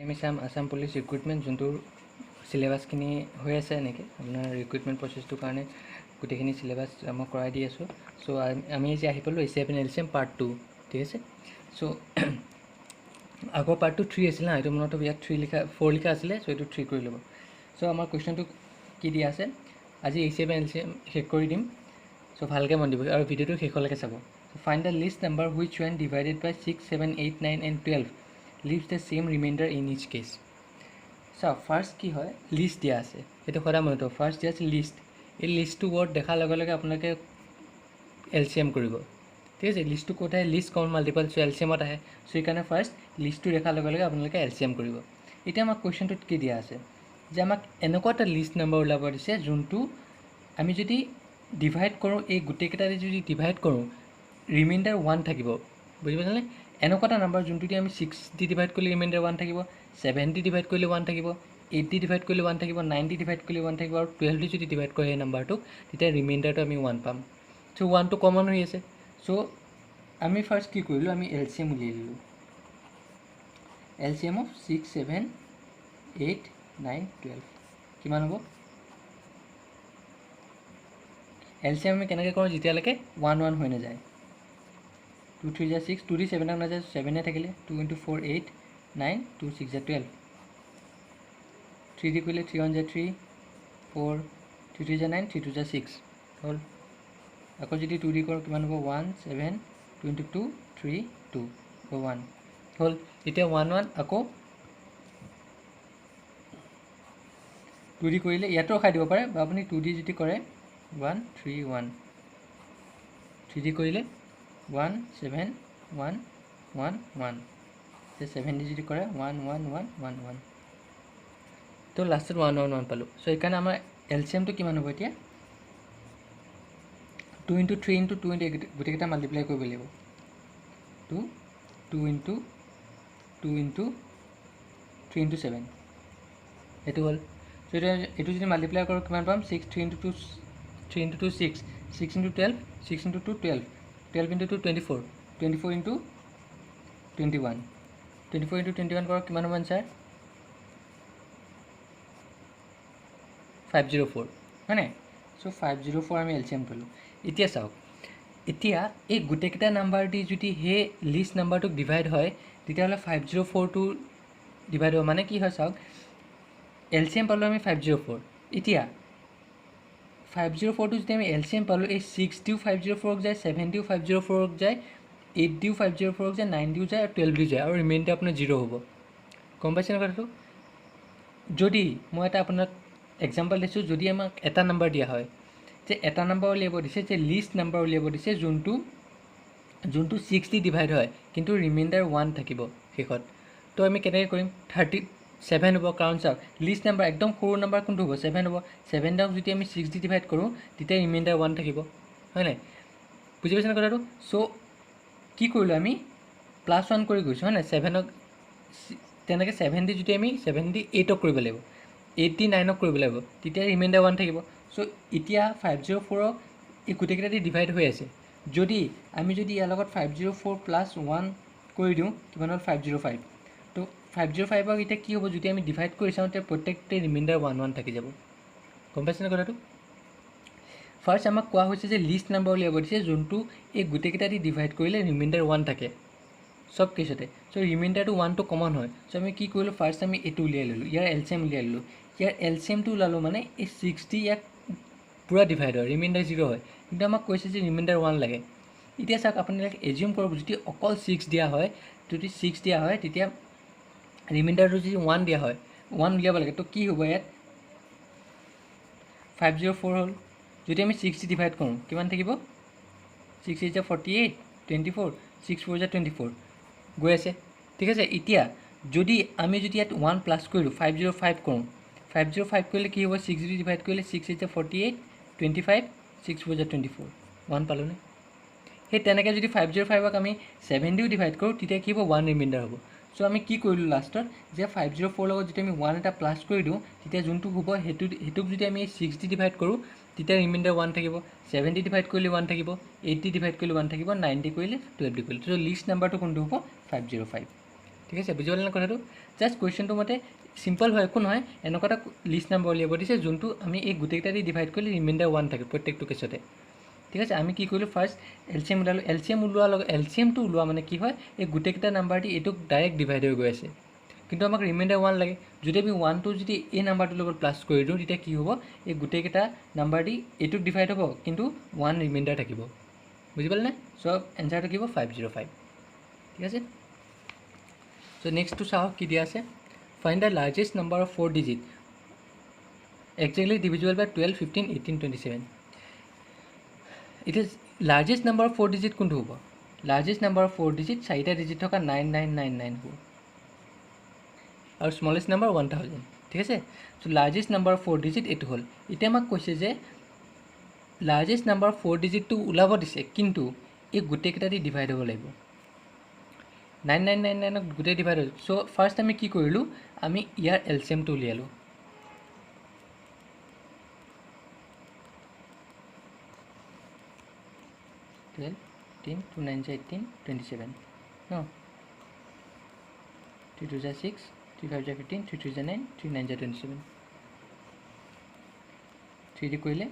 আমি চাম Assam police recruitment যোনটো চিলেবাছখিনি হৈ আছে এনেকৈ আপোনাৰ ৰিক্ৰুটমেণ্ট প্ৰচেছটোৰ কাৰণে গোটেইখিনি চিলেবাছ মই কৰাই দি আছোঁ। চ' আমি আজি আহি পালোঁ ACF and LCM পাৰ্ট 2, ঠিক আছে। চ' আগৰ পাৰ্টটো 3 আছিল না, এইটো মনত ইয়াত 4 লিখা আছিলে, চ' এইটো 3 কৰি ল'ব। চ' আমাৰ কুৱেশ্যনটো কি দিয়া আছে, আজি ACF and LCM শেষ কৰি দিম। চ' ভালকৈ মন দিব আৰু ভিডিঅ'টো শেষলৈকে চাব। Find the least number which when divided by 6, 7, 8, 9 and 12 leaves the same remainder in each case. So first কি হয়, লিষ্ট দিয়া আছে, এইটো সদায় মনত ৰাখিব। ফাৰ্ষ্ট দিয়া আছে লিষ্ট, এই লিষ্টটো ৱৰ্ড দেখাৰ লগে লগে আপোনালোকে LCM কৰিব, ঠিক আছে। লিষ্টটো ক'ত আহে, লিষ্ট কমন মাল্টিপল, চ' LCMত আহে। চ' সেইকাৰণে ফাৰ্ষ্ট লিষ্টটো দেখাৰ লগে লগে আপোনালোকে LCM কৰিব। এতিয়া আমাক কুৱেশ্যনটোত কি দিয়া আছে যে আমাক এনেকুৱা এটা লিষ্ট নাম্বাৰ ওলাব দিছে যোনটো আমি যদি ডিভাইড কৰোঁ, এই গোটেইকেইটাৰে যদি ডিভাইড কৰোঁ ৰিমাইণ্ডাৰ 1 থাকিব, বুজি পাইছেনে। এনেকুৱা এটা নাম্বাৰ যোনটো দি আমি 6 দি ডিভাইড কৰিলে ৰিমাইণ্ডাৰ 1 থাকিব, 7 দি ডিভাইড কৰিলে 1 থাকিব, 8 দি ডিভাইড কৰিলে 1 থাকিব, 9 দি ডিভাইড কৰিলে 1 থাকিব, আৰু 12 দি যদি ডিভাইড কৰে সেই নাম্বাৰটোক, তেতিয়া ৰিমাইণ্ডাৰটো আমি 1 পাম। চ' 1টো কমন হৈ আছে। চ' আমি ফাৰ্ষ্ট কি কৰিলোঁ, আমি LCM উলিয়াই দিলোঁ। LCM অফ 6, 7, 8, 9, 12 কিমান হ'ব। LCM আমি কেনেকৈ কৰোঁ, যেতিয়ালৈকে 1 1 হৈ নাযায়। 2 3 × 6, 2 দি 7 নাযায়, 7 থাকিলে 2 × 4 8, 9, 2 6 12, 3 দি কৰিলে 3 1 × 3 4, 3 2 × 9, 3 2 × 6 হ'ল। আকৌ যদি 2 দি কৰোঁ কিমান হ'ব, 1 7, 2 × 2 3 2 1 হ'ল। এতিয়া 1 1 আকৌ 2 দি কৰিলে ইয়াতো ৰখাই দিব পাৰে, বা আপুনি 2 দি যদি কৰে 1 3 1, 3 দি কৰিলে 1 7 1 1 1, 7 দি যদি কৰে 1 1 1 1 1, তো লাষ্টত 1 1 1 পালোঁ। চ' সেইকাৰণে আমাৰ LCMটো কিমান হ'ব এতিয়া, 2 × 3 × 2 গোটেইকেইটা মাল্টিপ্লাই কৰিব লাগিব। 2 2 × 2 × 3 × 7 এইটো হ'ল। চ' এইটো যদি মাল্টিপ্লাই কৰোঁ কিমান পাম, 6 3 × 2 3 × 2 6, 6 × 12 6 × 2 12, 12 × 2 24, 24 × 21, 24 × 21 কৰক কিমান হ'ব এনচাৰ, 504 হয়নে। চ' 504 আমি LCM কৰিলোঁ। এতিয়া চাওক, এতিয়া এই গোটেইকেইটা নাম্বাৰ দি যদি সেই লিষ্ট নাম্বাৰটোক ডিভাইড হয়, তেতিয়াহ'লে 504টো ডিভাইড হ'ব। মানে কি হয় চাওক, LCM পালোঁ আমি 504। এতিয়া 504টো যদি আমি LCM পালোঁ, এই 6 দিও 504ক যায়, 7 দিও 504ক যায়, 8 দিও 504ক যায়, 9 দিও যায়, আৰু 12 দিও যায়, আৰু ৰিমেইনটো আপোনাৰ 0 হ'ব। গম পাইছেনে কথাটো। যদি মই এটা আপোনাক এক্সাম্পল দিছোঁ, যদি আমাক এটা নাম্বাৰ দিয়া হয়, যে এটা নাম্বাৰ উলিয়াব দিছে, যে লিষ্ট নাম্বাৰ উলিয়াব দিছে যোনটো 6 দি ডিভাইড হয় কিন্তু ৰিমাইণ্ডাৰ 1 থাকিব শেষত, তো আমি কেনেকৈ কৰিম, 37 হ'ব। কাৰণ চাওক, লিষ্ট নাম্বাৰ একদম সৰু নাম্বাৰ কোনটো হ'ব, 7 হ'ব। 7ক যদি আমি 6 দি ডিভাইড কৰোঁ তেতিয়া ৰিমাইণ্ডাৰ 1 থাকিব, হয় নাই, বুজি পাইছেনে কথাটো। চ' কি কৰিলোঁ, আমি +1 কৰি গৈছোঁ, হয় নাই। 7ক তেনেকৈ 7 দি যদি আমি 7 দি 8ক কৰিব লাগিব, 8 দি 9ক কৰিব লাগিব, তেতিয়া ৰিমাইণ্ডাৰ 1 থাকিব। চ' এতিয়া 504ক এই গোটেইকেইটা দি ডিভাইড হৈ আছে, যদি ইয়াৰ লগত 504 + 1 কৰি দিওঁ কিমান হ'ল, 505। তো 505ক এতিয়া কি হ'ব, যদি আমি ডিভাইড কৰি চাওঁ তেতিয়া প্ৰত্যেকতে ৰিমাইণ্ডাৰ 1 1 থাকি যাব। গম পাইছেনে কথাটো। ফাৰ্ষ্ট আমাক কোৱা হৈছে যে লিষ্ট নাম্বাৰ উলিয়াব দিছে যোনটো এই গোটেইকেইটা দি ডিভাইড কৰিলে ৰিমাইণ্ডাৰ 1 থাকে চব কেছতে। চ' ৰিমাইণ্ডাৰটো 1টো কমন হয়। চ' আমি কি কৰিলোঁ, ফাৰ্ষ্ট আমি এইটো উলিয়াই ল'লোঁ, ইয়াৰ LCM উলিয়াই ল'লোঁ। ইয়াৰ LCMটো ওলালোঁ মানে এই 60 ইয়াক পূৰা ডিভাইড হয়, ৰিমাইণ্ডাৰ 0 হয়, কিন্তু আমাক কৈছে যে ৰিমাইণ্ডাৰ 1 লাগে। এতিয়া চাওক, আপোনালোকে এজিউম কৰক যদি অকল 6 দিয়া হয়, যদি 6 দিয়া হয় তেতিয়া ৰিমাইণ্ডাৰটো যদি 1 দিয়া হয়, 1 উলিয়াব লাগে, তো কি হ'ব, ইয়াত 504 হ'ল। যদি আমি 6 দি ডিভাইড কৰোঁ কিমান থাকিব, 6 8 = 48, 24, 6 4 = 24 গৈ আছে, ঠিক আছে। এতিয়া যদি আমি ইয়াত 1 প্লাছ কৰিলোঁ, 505 কৰোঁ, 505 কৰিলে কি হ'ব, 6 দি ডিভাইড কৰিলে 6 8 = 48, 25, 6 4 = 24, 1 পালোঁনে। সেই তেনেকৈ যদি 505ক আমি 7 দিও ডিভাইড কৰোঁ তেতিয়া কি হ'ব, 1 ৰিমাইণ্ডাৰ হ'ব। চ' আমি কি কৰিলোঁ লাষ্টত, যে 504 লগত যদি আমি 1 এটা প্লাছ কৰি দিওঁ তেতিয়া যোনটো হ'ব সেইটোক যদি আমি 6 দি ডিভাইড কৰোঁ তেতিয়া ৰিমাইণ্ডাৰ 1 থাকিব, 7 দি ডিভাইড কৰিলে 1 থাকিব, 8 দি ডিভাইড কৰিলে 1 থাকিব, 9 দি কৰিলে 12 দি কৰিলে। ত' লিষ্ট নাম্বাৰটো কোনটো হ'ব, 505। ঠিক আছে, বুজি পালে না কথাটো? জাষ্ট কুৱেশ্যনটো মতে চিম্পল হয়, একো নহয়। এনেকুৱা এটা লিষ্ট নাম্বাৰ উলিয়াব দিছে যোনটো আমি এই গোটেইকেইটা দি ডিভাইড কৰিলে ৰিমাইণ্ডাৰ 1 থাকে প্ৰত্যেকটো কেছতে। ঠিক আছে, আমি কি কৰিলোঁ, ফাৰ্ষ্ট LCM ওলালোঁ। LCM ওলোৱাৰ লগত LCMটো ওলোৱা মানে কি হয়, এই গোটেইকেইটা নাম্বাৰ দি এইটোক ডাইৰেক্ট ডিভাইড হৈ গৈ আছে, কিন্তু আমাক ৰিমাইণ্ডাৰ 1 লাগে। যদি আমি 1টো যদি এই নাম্বাৰটোৰ লগত প্লাছ কৰি দিওঁ তেতিয়া কি হ'ব, এই গোটেইকেইটা নাম্বাৰ দি এইটোক ডিভাইড হ'ব, কিন্তু 1 ৰিমাইণ্ডাৰ থাকিব। বুজি পালে নে? চ' এনচাৰ থাকিব 505। ঠিক আছে, চ' নেক্সটটো চাওক কি দিয়া আছে। Find the largest number of 4 digit exactly divisible by 12, 15, 18, 27। এতিয়া লাৰ্জেষ্ট নাম্বাৰ অফ 4 ডিজিট কোনটো হ'ব? লাৰ্জেষ্ট নাম্বাৰ অফ 4 ডিজিট 4টা ডিজিট থকা 9999 হ'ব, আৰু স্মলেষ্ট নাম্বাৰ 1000। ঠিক আছে, চ' লাৰ্জেষ্ট নাম্বাৰ অফ 4 ডিজিট এইটো হ'ল। এতিয়া আমাক কৈছে যে লাৰ্জেষ্ট নাম্বাৰ অফ 4 ডিজিটটো ওলাব দিছে, কিন্তু এই গোটেইকেইটা দি ডিভাইড হ'ব লাগিব। 9999ক গোটেই ডিভাইড হ'ল। চ' ফাৰ্ষ্ট আমি কি কৰিলোঁ, আমি ইয়াৰ LCMটো উলিয়ালোঁ। ন 3 2 9 18 27 ন 3 2 6 3 5 15 3 3 9 3 9 27 3 দি কৰিলে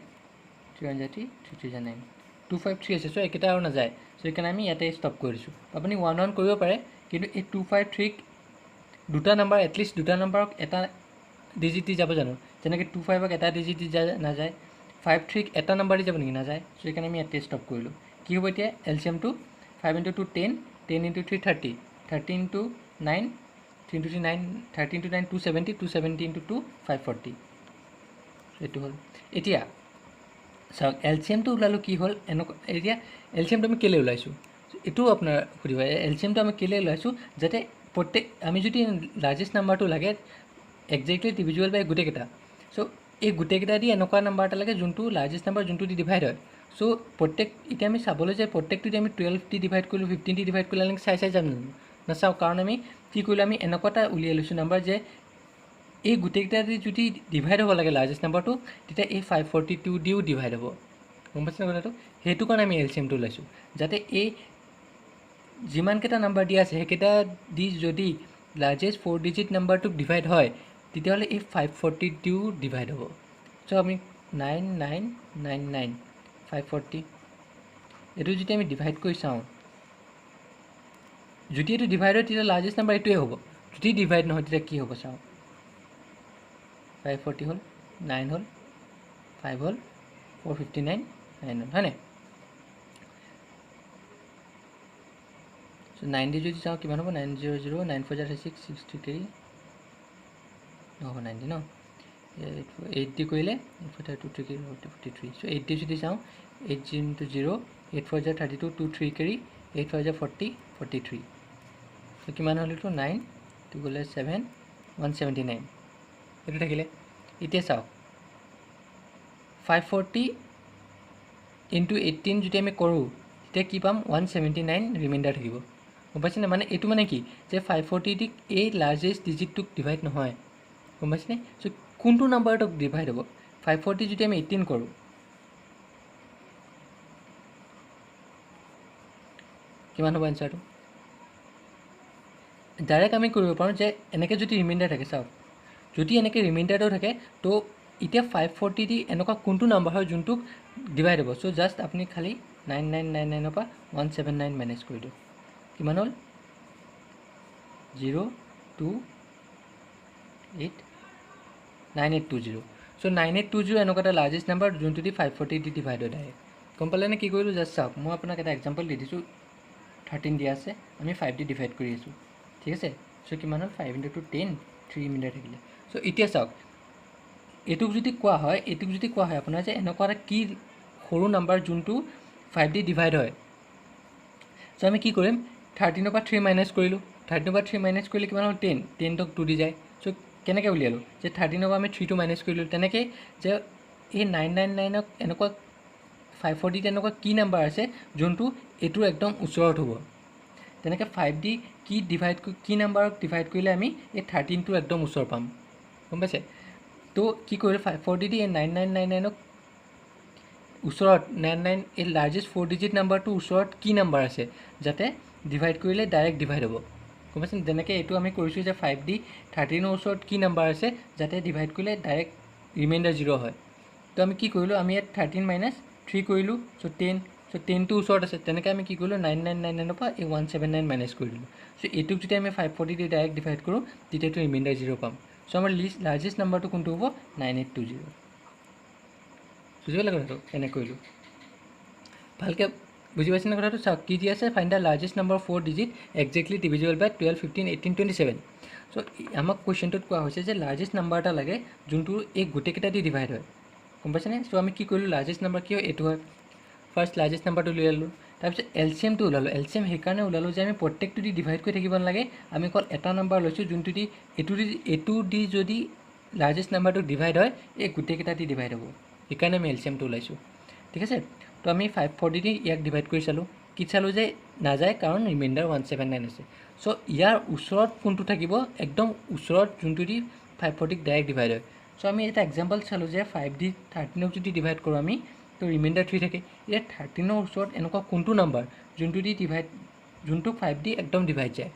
3 1 3 3 3 9 2 5 3 আছে। চ' একেটা আৰু নাযায়, চ' সেইকাৰণে আমি ইয়াতে ষ্টপ কৰি দিছোঁ। আপুনি 1 1 কৰিব পাৰে, কিন্তু এই 2 5 3ক দুটা নাম্বাৰ, এটলিষ্ট দুটা নাম্বাৰক এটা ডিজিট দি যাব জানো? যেনেকৈ 2 5ক এটা ডিজিট দি নাযায়, 5 3ক এটা নাম্বাৰ দি যাব নেকি? নাযায়। চ' সেইকাৰণে আমি ইয়াতে ষ্টপ কৰিলোঁ। কি হ'ব এতিয়া LCMটো 5 × 2 10, 10 × 3 30, 30 × 9 3 × 3 9, 13 × 9 270, 270 × 2 540। এইটো হ'ল। এতিয়া চাওক LCMটো ওলালোঁ, কি হ'ল এনেকুৱা। এতিয়া LCMটো আমি কেলৈ ওলাইছোঁ এইটোও আপোনাৰ সুধিব। LCMটো আমি কেলৈ ওলাইছোঁ, যাতে আমি যদি লাৰ্জেষ্ট নাম্বাৰটো লাগে একজেক্টলি ডিভিজিবল বাই গোটেইকেইটা। চ' এই গোটেইকেইটা দি এনেকুৱা নাম্বাৰ এটা লাগে যোনটো লাৰ্জেষ্ট নাম্বাৰ, যোনটো দি ডিভাইড হয়। চ' এতিয়া আমি চাবলৈ যে প্ৰত্যেকটো দি আমি 12 দি ডিভাইড কৰিলোঁ, 15 দি ডিভাইড কৰিলোঁ, এনেকৈ চাই যাম নাচাওঁ। কাৰণ আমি কি কৰিলোঁ, আমি এনেকুৱা এটা উলিয়াই লৈছোঁ নাম্বাৰ যে এই গোটেইকেইটা দি যদি ডিভাইড হ'ব লাগে লাৰ্জেষ্ট নাম্বাৰটো, তেতিয়া এই 542 দিও ডিভাইড হ'ব। গম পাইছে ন কথাটো? সেইটো কাৰণে আমি LCMটো ওলাইছোঁ, যাতে এই যিমানকেইটা নাম্বাৰ দিয়া আছে সেইকেইটা দি যদি লাৰ্জেষ্ট 4 ডিজিট নাম্বাৰটোক ডিভাইড হয়, তেতিয়াহ'লে এই 540 দিও ডিভাইড হ'ব। চ' আমি 9999 540 এইটো যদি আমি ডিভাইড কৰি চাওঁ, যদি এইটো ডিভাইড হয় তেতিয়া লাৰ্জেষ্ট নাম্বাৰ এইটোৱে হ'ব। যদি ডিভাইড নহয় তেতিয়া কি হ'ব চাওঁ। 540 হ'ল, 9 হ'ল, 5 হ'ল, 459 9 হ'ল, হয়নে? চ' 9 দি যদি চাওঁ কিমান হ'ব, 900 9 4 36 60 কেৰি নহ'ব 90 ন। 8 দি কৰিলে 2 3 কেৰি 43। চ' 8 দি যদি চাওঁ 8 × 0 8 4 32 2 3 কেৰি 8 4 40 43। চ' কিমান হ'ল এইটো 9 2 গ'লে 7 179 এইটো থাকিলে। এতিয়া চাওক 540 × 18 যদি আমি কৰোঁ তেতিয়া কি পাম, 179 ৰিমাইণ্ডাৰ থাকিব। গম পাইছেনে? মানে এইটো মানে কি যে 540 দি এই লাৰ্জেষ্ট ডিজিটটোক ডিভাইড নহয়। গম পাইছেনে? চ' কোনটো নাম্বাৰটোক ডিভাইড হ'ব? 540 যদি আমি 18 কৰোঁ, কিমান হ'ব এনচাৰটো? ডাইৰেক্ট আমি কৰিব পাৰোঁ যে এনেকৈ যদি ৰিমাইণ্ডাৰ থাকে, চাওক যদি এনেকৈ ৰিমাইণ্ডাৰটো থাকে, তো এতিয়া 540 দি এনেকুৱা কোনটো নাম্বাৰ হয় যোনটোক ডিভাইড হ'ব। চ' জাষ্ট আপুনি খালি 9999 পৰা 179 মেনেজ কৰি দিয়ক। কিমান হ'ল? 0 2 8 9820। চ' 9820 এনেকুৱা এটা লাৰ্জেষ্ট নাম্বাৰ যোনটো দি 540 দি ডিভাইড হয় ডাইৰেক্ট। গম পালেনে কি কৰিলোঁ? জাষ্ট চাওক, মই আপোনাক এটা এক্সাম্পল দি দিছোঁ। 13 দিয়া আছে, আমি 5 দি ডিভাইড কৰি আছোঁ। ঠিক আছে, চ' কিমান হ'ল? 5 × 2 10 3 ৰিমাইণ্ডাৰ থাকিলে। চ' এতিয়া চাওক, এইটোক যদি কোৱা হয় আপোনাৰ যে এনেকুৱা এটা কি সৰু নাম্বাৰ যোনটো 5 দি ডিভাইড হয়। চ' আমি কি কৰিম, 13 পৰা 3 মাইনাছ কৰিলোঁ। 13 পৰা 3 মাইনাছ কৰিলে কিমান হ'ল? 10 10ক 2 দি যায়। চ' কেনেকৈ উলিয়ালোঁ যে 13 পৰা আমি 3টো মাইনাছ কৰিলোঁ। তেনেকৈ যে এই 999ক এনেকুৱা 540 এনেকুৱা কি নাম্বাৰ আছে যোনটো এইটোৰ একদম ওচৰত হ'ব। তেনেকৈ 5 দি কি নাম্বাৰক ডিভাইড কৰিলে আমি এই 13টোৰ একদম ওচৰ পাম। গম পাইছে? তো কি কৰিলোঁ, 540 দি এই 9999ক ওচৰত 99 এই লাৰ্জেষ্ট 4 ডিজিট নাম্বাৰটোৰ ওচৰত কি নাম্বাৰ আছে যাতে ডিভাইড কৰিলে ডাইৰেক্ট ডিভাইড হ'ব। গম পাইছেনে যেনেকৈ এইটো আমি কৰিছোঁ যে 5D 13ৰ ওচৰত কি নাম্বাৰ আছে যাতে ডিভাইড কৰিলে ডাইৰেক্ট ৰিমাইণ্ডাৰ 0 হয় তো আমি কি কৰিলোঁ আমি ইয়াত 13 মাইনাছ 3 কৰিলোঁ চ' 10 চ' 10টো ওচৰত আছে তেনেকৈ আমি কি কৰিলোঁ 9999ৰ পৰা এই 179 মাইনাছ কৰি দিলোঁ চ' এইটোক যেতিয়া আমি 540 দি ডাইৰেক্ট ডিভাইড কৰোঁ তেতিয়াতো ৰিমাইণ্ডাৰ 0 পাম চ' আমাৰ লাৰ্জেষ্ট নাম্বাৰটো কোনটো হ'ব 9820 বুজিব লাগে কথাটো এনে কৰিলোঁ ভালকৈ বুজি পাইছেনে কথাটো চাওক কি দি আছে find the largest number 4 digit exactly divisible by 12 15 18 27 চ' আমাক কুৱেশ্যনটোত কোৱা হৈছে যে লাৰ্জেষ্ট নাম্বাৰ এটা লাগে যোনটো এই গোটেইকেইটা দি ডিভাইড হয় গম পাইছেনে চ' আমি কি কৰিলোঁ লাৰ্জেষ্ট নাম্বাৰ কি হয় এইটো হয় ফাৰ্ষ্ট লাৰ্জেষ্ট নাম্বাৰটো লৈ ল'লোঁ তাৰপিছত এলচিএমটো ওলালোঁ এলচিএম সেইকাৰণে ওলালোঁ যে আমি প্ৰত্যেকটো দি ডিভাইড কৰি থাকিব নালাগে আমি অকল এটা নাম্বাৰ লৈছোঁ যোনটো দি এইটো দি যদি লাৰ্জেষ্ট নাম্বাৰটো ডিভাইড হয় এই গোটেইকেইটা দি ডিভাইড হ'ব সেইকাৰণে আমি এলচিএমটো ওলাইছোঁ ঠিক আছে তো আমি 540 দি ইয়াক ডিভাইড কৰি চালোঁ কি চালোঁ যে নাযায় কাৰণ ৰিমাইণ্ডাৰ 179 আছে চ' ইয়াৰ ওচৰত কোনটো থাকিব একদম ওচৰত যোনটো দি 540 ডাইৰেক্ট ডিভাইড হয় চ' আমি এটা এক্সাম্পল চালোঁ যে 5D 13ক যদি ডিভাইড কৰোঁ আমি তো ৰিমাইণ্ডাৰ 3 থাকে এতিয়া 13ৰ ওচৰত এনেকুৱা কোনটো নাম্বাৰ যোনটো দি ডিভাইড যোনটো 5D একদম ডিভাইড যায়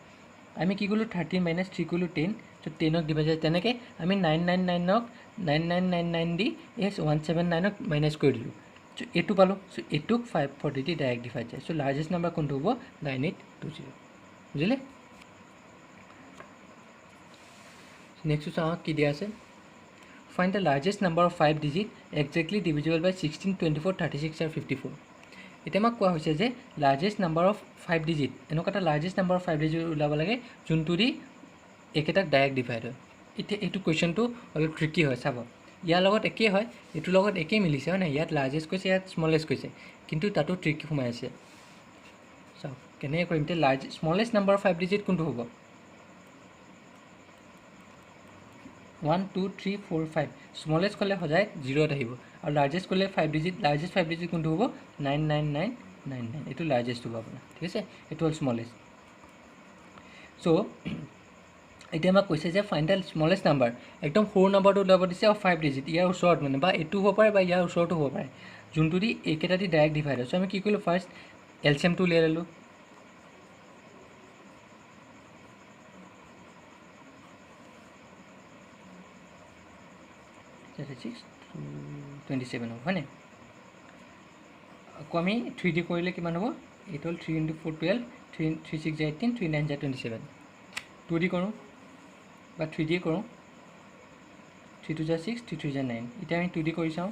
আমি কি কৰিলোঁ 13 মাইনাছ 3 কৰিলোঁ 10 চ' 10ক ডিভাইড যায় তেনেকৈ আমি 999ক 9999 দি এই 179ক মাইনাছ কৰি দিলোঁ চ' এইটো পালোঁ চ' এইটোক 540 দি ডাইৰেক্ট ডিভাইড যায় চ' লাৰ্জেষ্ট নাম্বাৰ কোনটো হ'ব 9820 বুজিলে নেক্সট চাওঁ কি দিয়া আছে find the largest number of 5 digit exactly divisible by 16 24 36 আৰু 54 এতিয়া আমাক কোৱা হৈছে যে লাৰ্জেষ্ট নাম্বাৰ অফ 5 ডিজিট এনেকুৱা এটা লাৰ্জেষ্ট নাম্বাৰ অফ 5 ডিজিট ওলাব লাগে যোনটো দি একেটাক ডাইৰেক্ট ডিভাইড হয় এতিয়া এইটো কুৱেশ্যনটো অলপ ট্ৰিকি হয় চাব ইয়াৰ লগত একেই হয় এইটোৰ লগত একেই মিলিছে হয় নাই ইয়াত লাৰ্জেষ্ট কৈছে ইয়াত স্মলেষ্ট কৈছে কিন্তু তাতো ট্ৰিক সোমাই আছে চাওক কেনেকৈ কৰিম এতিয়া স্মলেষ্ট নাম্বাৰ অফ 5 ডিজিট কোনটো হ'ব 1 2 3 4 5 স্মলেষ্ট ক'লে সদায় 0ত আহিব আৰু লাৰ্জেষ্ট ক'লে 5 ডিজিট লাৰ্জেষ্ট 5 ডিজিট কোনটো হ'ব 99999 এইটো লাৰ্জেষ্ট হ'ব আপোনাৰ ঠিক আছে এইটো হ'ল স্মলেষ্ট চ' এতিয়া আমাক কৈছে যে ফাইণ্ড দ্য স্মলেষ্ট নাম্বাৰ একদম সৰু নাম্বাৰটো ওলাব দিছে আৰু 5 ডিজিট ইয়াৰ ওচৰত মানে বা এইটো হ'ব পাৰে বা ইয়াৰ ওচৰতো হ'ব পাৰে যোনটো দি এইকেইটা দি ডাইৰেক্ট ডিভাইড হয় চ' আমি কি কৰিলোঁ ফাৰ্ষ্ট এলচিএমটো উলিয়াই ল'লোঁ Six 27 হ'ব হয়নে আকৌ আমি 3D কৰিলে কিমান হ'ব এইটো হ'ল 3 × 4 12 3 6 যায় 18 3 9 যায় 27 2D কৰোঁ বা 3D কৰোঁ 3 2 যায় 6 3 3 যায় 9 এতিয়া আমি 2D কৰি চাওঁ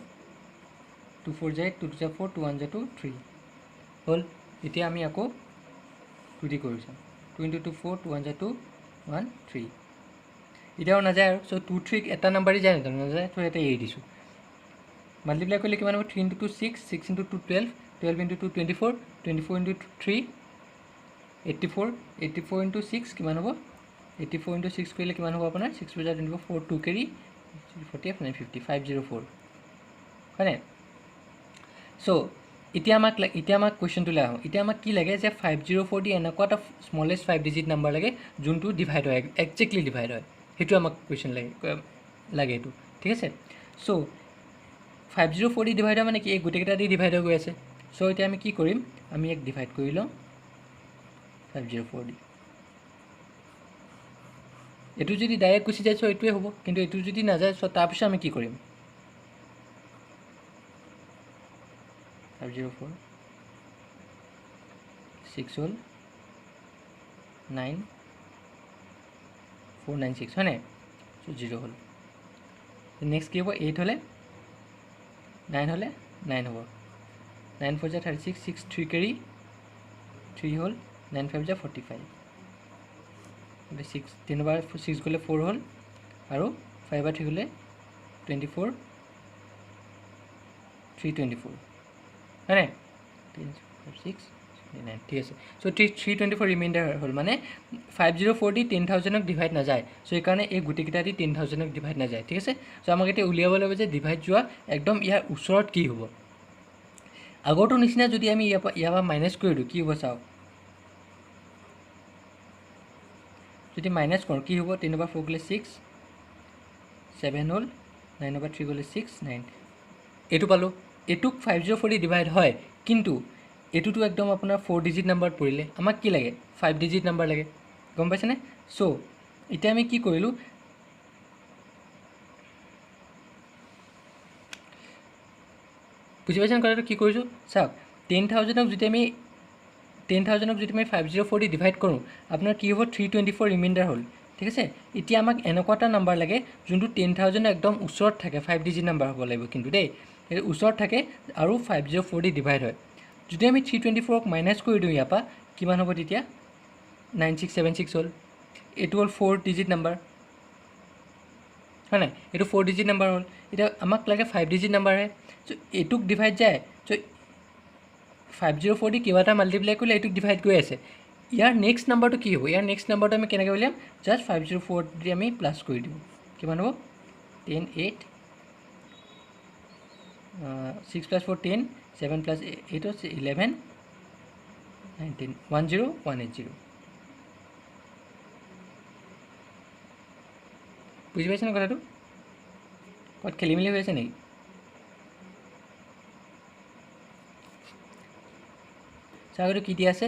2 4 যায় 2 2 যায় 4 2 1 যায় 2 3 হ'ল এতিয়া আমি আকৌ 2D কৰি চাওঁ 2 × 2 4 2 1 যায় 2 1 3 এতিয়াও নাযায় আৰু চ' 2 3 এটা নাম্বাৰেই যায় নাযায় তো এটা এৰি দিছোঁ মাল্টিপ্লাই কৰিলে কিমান হ'ব 3 × 2 6 6 × 2 12 12 × 2 24 24 × 3 84 84 × 6 কিমান হ'ব 84 × 6 কৰিলে কিমান হ'ব আপোনাৰ 6 বজাৰ 24 4 2 কেৰি 48 9 50 504 হয়নে চ' এতিয়া আমাক কুৱেশ্যনটোলৈ আহোঁ এতিয়া আমাক কি লাগে যে 504 দি এনেকুৱা এটা স্মলেষ্ট 5 ডিজিট নাম্বাৰ লাগে যোনটো ডিভাইড হয় একজেক্টলি ডিভাইড হয় সেইটো আমাক কুৱেশ্যন লাগে এইটো ঠিক আছে চ' 504 দি ডিভাইড হয় মানে কি এই গোটেইকেইটা দি ডিভাইড হৈ গৈ আছে চ' এতিয়া আমি কি কৰিম আমি ইয়াক ডিভাইড কৰি লওঁ 504 দি এইটো যদি ডাইৰেক্ট গুচি যায় চ' এইটোৱে হ'ব কিন্তু এইটো যদি নাযায় চ' তাৰপিছত আমি কি কৰিম 504 6 হ'ল 9 496 হয় নাই চ' 0 হ'ল নেক্সট কি হ'ব 8 হ'লে 9 হ'লে 9 হ'ব 9 4 যায় 36 6 3 কেৰি 3 হ'ল 9 5 যায় 45 6 3বাৰ 6 গ'লে 4 হ'ল আৰু 5 বাৰ 3 গ'লে 24 324 হয় নাই 6 9 ঠিক আছে চ' 324 ৰিমাইণ্ডাৰ হ'ল মানে 504 দি 10,000ক ডিভাইড নাযায় চ' সেইকাৰণে এই গোটেইকেইটা দি 10,000ক ডিভাইড নাযায় ঠিক আছে চ' আমাক এতিয়া উলিয়াব লাগিব যে ডিভাইড যোৱা একদম ইয়াৰ ওচৰত কি হ'ব আগৰটোৰ নিচিনা যদি আমি ইয়াৰ পৰা মাইনাছ কৰি দিওঁ কি হ'ব চাওক যদি মাইনাছ কৰোঁ কি হ'ব 3বাৰ 4 গ'লে 6 7 হ'ল 9বাৰ 3 গ'লে 6 9 এইটো পালোঁ এইটোক 504 দি ডিভাইড হয় কিন্তু এইটোতো একদম আপোনাৰ 4 ডিজিট নাম্বাৰত পৰিলে আমাক কি লাগে 5 ডিজিট নাম্বাৰ লাগে গম পাইছেনে? চ' এতিয়া আমি কি কৰিলোঁ, বুজি পাইছেনে কথাটো? কি কৰিছোঁ চাওক, 10,000ক যদি আমি 504 দি ডিভাইড কৰোঁ, আপোনাৰ কি হ'ব 324 ৰিমাইণ্ডাৰ হ'ল। ঠিক আছে, এতিয়া আমাক এনেকুৱা এটা নাম্বাৰ লাগে যোনটো 10,000 একদম ওচৰত থাকে, 5 ডিজিট নাম্বাৰ হ'ব লাগিব কিন্তু দেই, ওচৰত থাকে আৰু 504 দি ডিভাইড হয়। যদি আমি 324ক মাইনাছ কৰি দিওঁ ইয়াৰ পৰা, কিমান হ'ব তেতিয়া? 9676 হ'ল। এইটো হ'ল 4 ডিজিট নাম্বাৰ, হয় নাই? এইটো 4 ডিজিট নাম্বাৰ হ'ল। এতিয়া আমাক লাগে 5 ডিজিট নাম্বাৰহে। চ' এইটোক ডিভাইড যায়, চ' 504 দি কিবা এটা মাল্টিপ্লাই কৰিলে এইটোক ডিভাইড গৈ আছে। ইয়াৰ নেক্সট নাম্বাৰটো কি হ'ব? ইয়াৰ নেক্সট নাম্বাৰটো আমি কেনেকৈ উলিয়াম? জাষ্ট 504 দি আমি প্লাছ কৰি দিওঁ, কিমান হ'ব? 10 8 6 + 4 10, 7 + 8 11 19 10180। বুজি পাইছেনে কথাটো? ক'ত খেলি মেলি হৈ আছে নেকি? চাওক এইটো কি দিয়া আছে,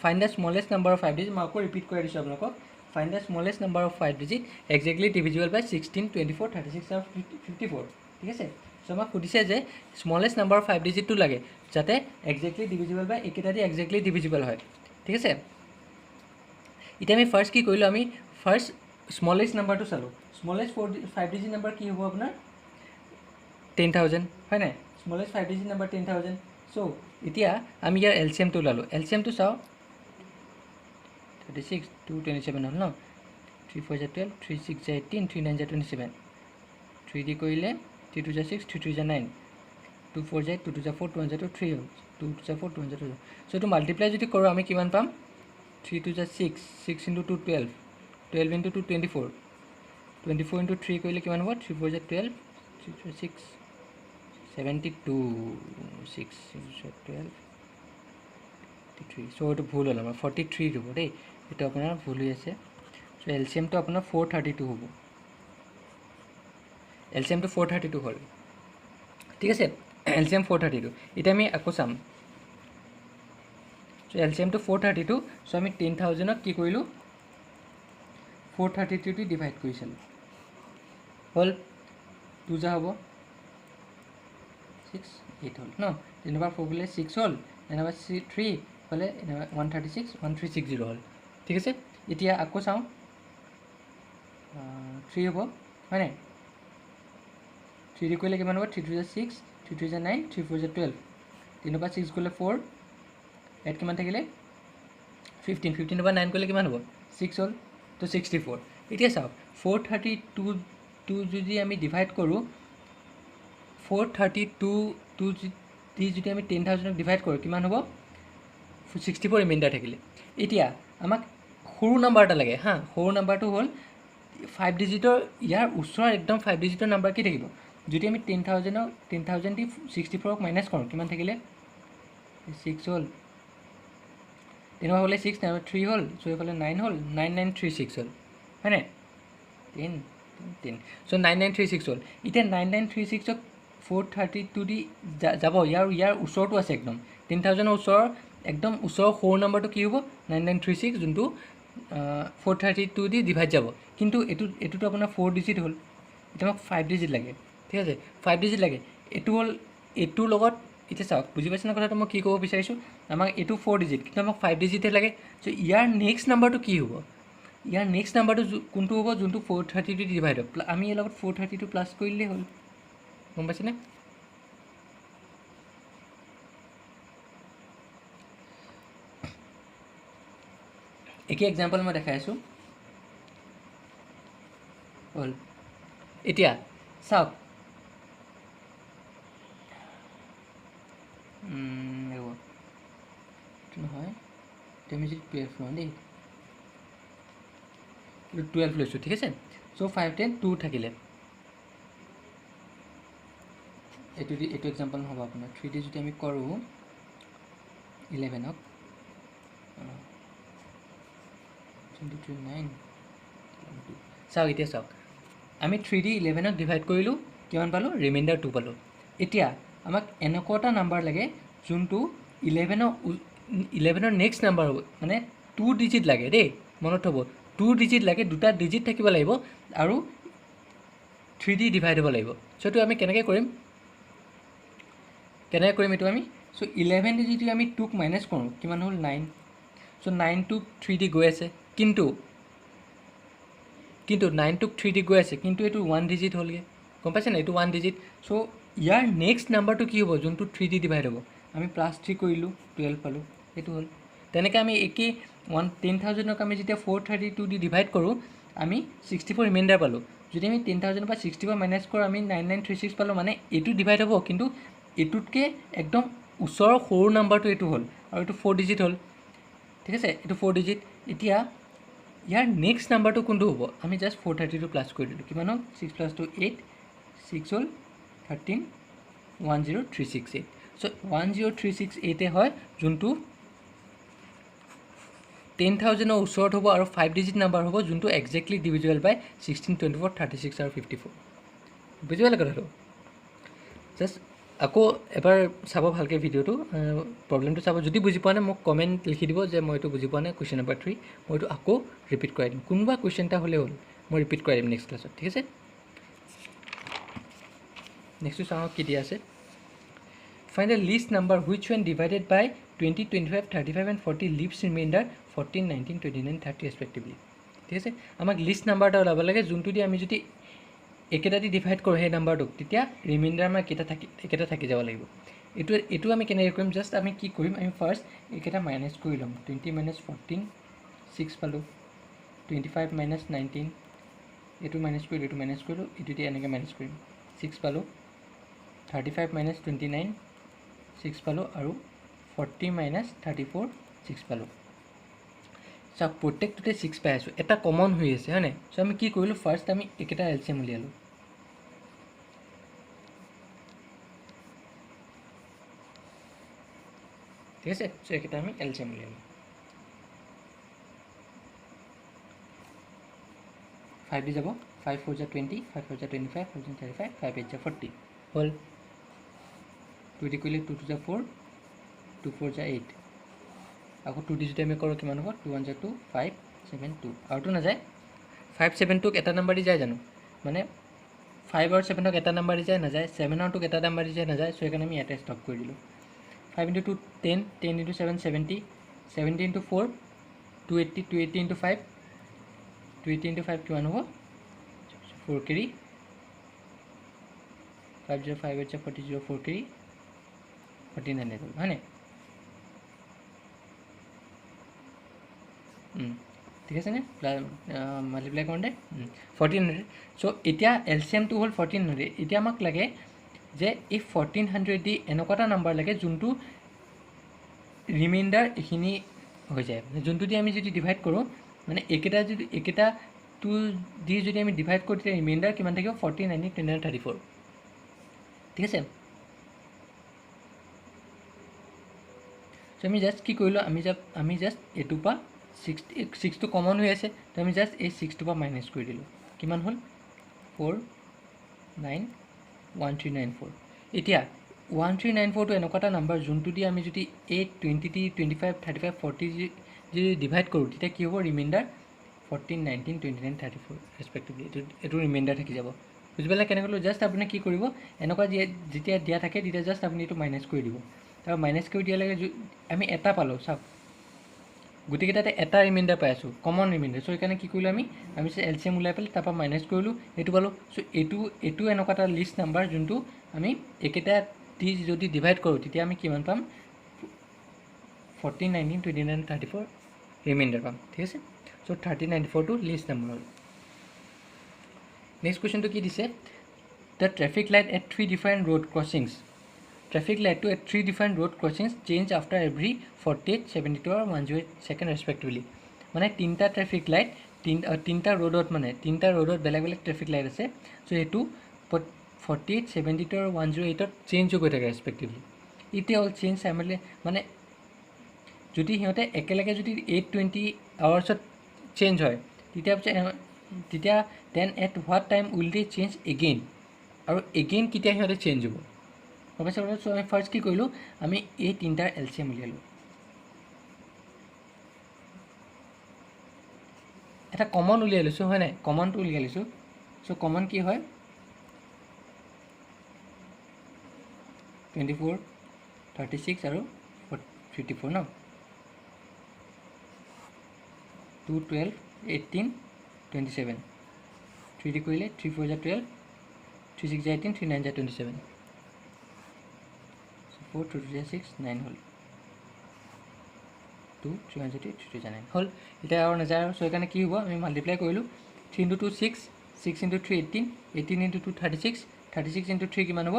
find the smallest number of 5 digit. মই আকৌ ৰিপিট কৰি দিছোঁ আপোনালোকক, find the smallest number of 5 digit exactly divisible by 16 24 36 আৰু 54। ঠিক আছে, চ' আমাক সুধিছে যে স্মলেষ্ট নাম্বাৰ অফ 5 ডিজিটটো লাগে যাতে এক্সেক্টলি ডিভিজিবল বাই এইকেইটা দি এক্সেক্টলি ডিভিজিবল হয়। ঠিক আছে, এতিয়া আমি ফাৰ্ষ্ট কি কৰিলোঁ, আমি ফাৰ্ষ্ট স্মলেষ্ট নাম্বাৰটো চালোঁ। স্মলেষ্ট 5 ডিজিট নাম্বাৰ কি হ'ব আপোনাৰ? 10,000, হয় নাই? Smallest 5 digit number 10,000। চ' এতিয়া আমি ইয়াৰ এলচিএমটো ওলালোঁ। এলচিএমটো চাওঁ, 36 227 হ'ল ন, 3 4 12, 3 6 18, 3 9 27, 3 দি কৰিলে 3 2 6, 3 3 9, 2 4 2 2 4, 2 1 3 হ'ল, 2 2 4 2 1 2। চ' এইটো মাল্টিপ্লাই যদি কৰোঁ আমি কিমান পাম? 3 2 6, 6 × 2 12, 12 × 2 24, 24 × 3 কৰিলে কিমান হ'ব? 3 4 12, 3 4 6 72, 6 12 43। চ' এইটো ভুল হ'ল আমাৰ, 43 হ'ব দেই, এইটো আপোনাৰ ভুল হৈ আছে। চ' এলচিএমটো আপোনাৰ 432 হ'ব, এলচিএমটো 432 হ'ল। ঠিক আছে, এলচিএম 432। এতিয়া আমি আকৌ চাম, চ' এলচিএমটো 432। চ' আমি 10,000ক কি কৰিলোঁ? 432 দি ডিভাইড কৰি চালোঁ, হ'ল 2 যা হ'ব 6 8 হ'ল ন, তেনেকুৱা 4 বোলে 6 হ'ল, এনেকুৱা 3 হ'লে 136 1360 হ'ল। ঠিক আছে, এতিয়া আকৌ চাওঁ, 3 হ'ব, হয় নাই? 3 দি কৰিলে কিমান হ'ব? 3 2 6, 3 3 9, 3 4 12, তেনেকুৱা 6 গ'লে 4, ইয়াত কিমান থাকিলে? 15, 15 পৰা 9 কৰিলে কিমান হ'ব? 6 হ'ল, তো 64। এতিয়া চাওক, 432 যদি আমি ডিভাইড কৰোঁ, 432 দি যদি আমি 10,000ক ডিভাইড কৰোঁ, কিমান হ'ব? 64 ৰিমাইণ্ডাৰ থাকিলে। এতিয়া আমাক সৰু নাম্বাৰ এটা লাগে হা, সৰু নাম্বাৰটো হ'ল 5 ডিজিটৰ, ইয়াৰ ওচৰৰ একদম 5 ডিজিটৰ নাম্বাৰ কি থাকিব? যদি আমি 10,000 দি 64ক মাইনাছ কৰোঁ, কিমান থাকিলে? 6 হ'ল, তেনেকুৱা হ'লে 6 নাই 3 হ'ল, চ' এইফালে 9 হ'ল, 9936 হ'ল, হয় নাই? 10 10, চ' 9936 হ'ল। এতিয়া 9936ক 432 দি যাব, ইয়াৰ ওচৰতো আছে একদম, 10,000ৰ ওচৰৰ একদম ওচৰৰ সৰু নাম্বাৰটো কি হ'ব? 9936, যোনটো 432 দি ডিভাইড যাব। কিন্তু এইটোতো আপোনাৰ 4 ডিজিট হ'ল, এতিয়া আমাক 5 ডিজিট লাগে। ঠিক আছে, 5 ডিজিট লাগে। এইটো হ'ল এইটোৰ লগত, এতিয়া চাওক, বুজি পাইছেনে কথাটো মই কি ক'ব বিচাৰিছোঁ? আমাক এইটো 4 ডিজিট, কিন্তু আমাক 5 ডিজিটহে লাগে। চ' ইয়াৰ নেক্সট নাম্বাৰটো কি হ'ব? ইয়াৰ নেক্সট নাম্বাৰটো কোনটো হ'ব? যোনটো 432 দি ডিভাইড হ'ব। আমি ইয়াৰ লগত 432 প্লাছ কৰিলেই হ'ল, গম পাইছেনে? একে এক্সাম্পল মই দেখাই আছোঁ, হ'ল। এতিয়া চাওক, নহয় তুমি যদি 12 লওঁ দেই, 12 লৈছোঁ, ঠিক আছে। চ' 5 10 2 থাকিলে, এইটো এক্সাম্পল নহ'ব আপোনাৰ। 3 দি যদি আমি কৰোঁ 11ক, 23 9, চাওক এতিয়া চাওক, আমি 3 দি 11ক ডিভাইড কৰিলোঁ, কিমান পালোঁ? ৰিমাইণ্ডাৰ 2 পালোঁ। এতিয়া আমাক এনেকুৱা এটা নাম্বাৰ লাগে যোনটো 11ৰ নেক্সট নাম্বাৰ হ'ব, মানে 2 ডিজিট লাগে দেই, মনত থ'ব 2 ডিজিট লাগে, 2টা ডিজিট থাকিব লাগিব আৰু 3D ডিভাইড হ'ব লাগিব। চ' এইটো আমি কেনেকৈ কৰিম এইটো আমি চ' 11 ডিজিট আমি 2ক মাইনাছ কৰোঁ, কিমান হ'ল 9। চ' 9টোক 3D গৈ আছে, কিন্তু 9টোক 3D গৈ আছে, কিন্তু এইটো 1 ডিজিট হ'লগৈ, গম পাইছে নাই? এইটো 1 ডিজিট। চ' ইয়াৰ নেক্সট নাম্বাৰটো কি হ'ব যোনটো 3D ডিভাইড হ'ব? আমি +3 কৰিলোঁ, 12 পালোঁ, এইটো হ'ল। তেনেকৈ আমি একেই 10,000ক আমি যেতিয়া 432 দি ডিভাইড কৰোঁ, আমি 64 ৰিমাইণ্ডাৰ পালোঁ। যদি আমি 10,000 পৰা 64 মাইনাছ কৰোঁ, আমি 9936 পালোঁ। মানে এইটো ডিভাইড হ'ব, কিন্তু এইটোতকৈ একদম ওচৰৰ সৰু নাম্বাৰটো এইটো হ'ল, আৰু এইটো 4 ডিজিট হ'ল, ঠিক আছে? এইটো 4 ডিজিট। এতিয়া ইয়াৰ নেক্সট নাম্বাৰটো কোনটো হ'ব? আমি জাষ্ট 432 প্লাছ কৰি দিলোঁ, কিমান হ'ল? 6 + 2 8, 6 হ'ল 13, 10368। চ' 10368 হয় যোনটো 10,000ৰ ওচৰত হ'ব আৰু 5 ডিজিট নাম্বাৰ হ'ব, যোনটো একজেক্টলি ডিভিজিবল বাই 16, 24, 36 আৰু 54। বুজি পালে কথাটো? জাষ্ট আকৌ এবাৰ চাব ভালকৈ ভিডিঅ'টো, প্ৰব্লেমটো চাব। যদি বুজি পোৱা নাই মোক কমেণ্ট লিখি দিব যে মই এইটো বুজি পোৱা নাই, কুৱেশ্যন নম্বৰ 3 মই এইটো আকৌ ৰিপিট কৰাই দিম। কোনোবা কুৱেশ্যন এটা হ'লে হ'ল, মই ৰিপিট কৰাই দিম নেক্সট ক্লাছত, ঠিক আছে? নেক্সটটো চাওঁ কি দিয়া আছে। Find a least number which when divided by 20, 25, 35 and 40 leaves remainder 14, 19, 29, 30 respectively. ঠিক আছে? আমাক লিষ্ট নাম্বাৰ এটা ওলাব লাগে, যোনটো দি আমি যদি একেটা দি ডিভাইড কৰোঁ সেই নাম্বাৰটোক, তেতিয়া ৰিমাইণ্ডাৰ আমাৰ একেটা থাকি যাব লাগিব। এইটো আমি কেনেকৈ কৰিম? জাষ্ট আমি কি কৰিম, আমি ফাৰ্ষ্ট একেটা মাইনাছ কৰি ল'ম। 20 - 14, 6 পালোঁ। 25 - 19, এইটো মাইনাছ কৰিলোঁ, এইটো মাইনাছ কৰিলোঁ, এইটো দি এনেকৈ মাইনাছ কৰিম। 6 পালোঁ। 35 - 29, 6 পালোঁ, আৰু 40 - 34, 6 পালোঁ। চাওক প্ৰত্যেকটোতে 6 পাই আছোঁ, এটা কমন হৈ আছে, হয়নে? চ' আমি কি কৰিলোঁ, ফাৰ্ষ্ট আমি একেটা এলচিএম উলিয়ালোঁ। ঠিক আছে? চ' একেটা আমি এলচিএম উলিয়ালোঁ। 5 দি যাব, 5 × 4 = 20, 5 × 4 = 25, 5 × 35, 5 × 8 = 40 হ'ল। 2 দি কৰিলে 2 × 2 = 4, 2 × 4 = 8, আকৌ 2 দি যদি আমি কৰোঁ কিমান হ'ব? 2 × 1 = 2, 5, 7, 2, আৰুটো নাযায়। 5, 7টোক এটা নাম্বাৰ দি যায় জানো? মানে 5 আৰু 7ক এটা নাম্বাৰ দি যায়, নাযায়। 7 আৰু 2ক এটা নাম্বাৰ দি যায়, নাযায়। চ' সেইকাৰণে আমি ইয়াতে ষ্টপ কৰি দিলোঁ। 5 × 2 = 10, 10 × 7 = 70, 70 × 4 = 280, 280 × 5, 280 × 5 কিমান হ'ব? 4 কেৰি, 5 0 5 8 40 0 4 কেৰি, 1400 হ'ল, হয়নে? ঠিক আছে নে? মাল্টিপ্লাই কৰোঁতে 1400। চ' এতিয়া এলচিএমটো হ'ল 1400। এতিয়া আমাক লাগে যে এই 1400 দি এনেকুৱা এটা নাম্বাৰ লাগে যোনটো ৰিমাইণ্ডাৰ এইখিনি হৈ যায়, যোনটো দি আমি যদি ডিভাইড কৰোঁ, মানে একেটাটো দি যদি আমি ডিভাইড কৰোঁ, তেতিয়া ৰিমাইণ্ডাৰ কিমান থাকিব? 40, 90, 29, 34। ঠিক আছে? চ' আমি জাষ্ট কি কৰিলোঁ, আমি জাষ্ট এইটোৰ পৰা 6টো কমন হৈ আছে, তো আমি জাষ্ট এই 6টোৰ পৰা মাইনাছ কৰি দিলোঁ। কিমান হ'ল? 4, 9, 1394। এতিয়া 1394টো এনেকুৱা এটা নাম্বাৰ যোনটো দি আমি যদি এই 20, 25, 35, 40 যদি ডিভাইড কৰোঁ, তেতিয়া কি হ'ব? ৰিমাইণ্ডাৰ 14, 19, 29, 34 ৰেচপেক্টিভলি এইটো ৰিমাইণ্ডাৰ থাকি যাব। বুজি পালে কেনেকৈ কৰিলোঁ? জাষ্ট আপুনি কি কৰিব, এনেকুৱা যেতিয়া দিয়া থাকে তেতিয়া জাষ্ট আপুনি এইটো মাইনাছ কৰি দিব। তাৰপৰা মাইনাছ কৰি দিয়ালৈকে আমি এটা পালোঁ। চাওক গোটেইকেইটাতে এটা ৰিমাইণ্ডাৰ পাই আছোঁ, কমন ৰিমাইণ্ডাৰ। চ' সেইকাৰণে কি কৰিলোঁ, আমি এলচিএম ওলাই পেলাই তাৰপৰা মাইনাছ কৰিলোঁ, এইটো পালোঁ। চ' এইটো এনেকুৱা এটা লিষ্ট নাম্বাৰ যোনটো আমি একেটা দি যদি ডিভাইড কৰোঁ, তেতিয়া আমি কিমান পাম? 14, 19, 29, 34 ৰিমাইণ্ডাৰ পাম। ঠিক আছে? চ' 1394টো লিষ্ট নাম্বাৰ হ'ল। নেক্সট কুৱেশ্যনটো কি দিছে? The traffic light at 3 different road crossings. Traffic লাইটটো at 3 different road crossings change after every 48, 72 আৰু 108 ছেকেণ্ড ৰেচপেক্টিভলি। মানে তিনিটা ট্ৰেফিক লাইট, তিনিটা ৰোডত বেলেগ বেলেগ ট্ৰেফিক লাইট আছে। চ' সেইটো 48, 72 আৰু 108ত চেঞ্জ হৈ গৈ থাকে ৰেচপেক্টিভলি। এতিয়া হ'ল চেঞ্জ চাইমেলি, মানে যদি সিহঁতে একেলগে যদি 820 আৱাৰ্ছত চেঞ্জ হয়, তেতিয়া then at what time will they change again, আৰু এগেইন কেতিয়া সিহঁতে চেঞ্জ হ'ব? গম পাইছে? চ' আমি ফাৰ্ষ্ট কি কৰিলোঁ, আমি এই তিনিটাৰ এলচিএম উলিয়ালোঁ। এটা কমন উলিয়াই লৈছোঁ হয় নাই কমনটো উলিয়াই লৈছোঁ চ' কমন কি হয় 24 36 আৰু 54 ন 2 12 18 27 3 কৰিলে 3 4 12 3 6 18 3 9 27 4 2 6 9 হ'ল 2 3 3 9 হ'ল এতিয়া আৰু নাযায় আৰু চ' সেইকাৰণে কি হ'ব আমি মাল্টিপ্লাই কৰিলোঁ 3 into 2 6 6 into 3 18 18 into 2 36 36 into 3 কিমান হ'ব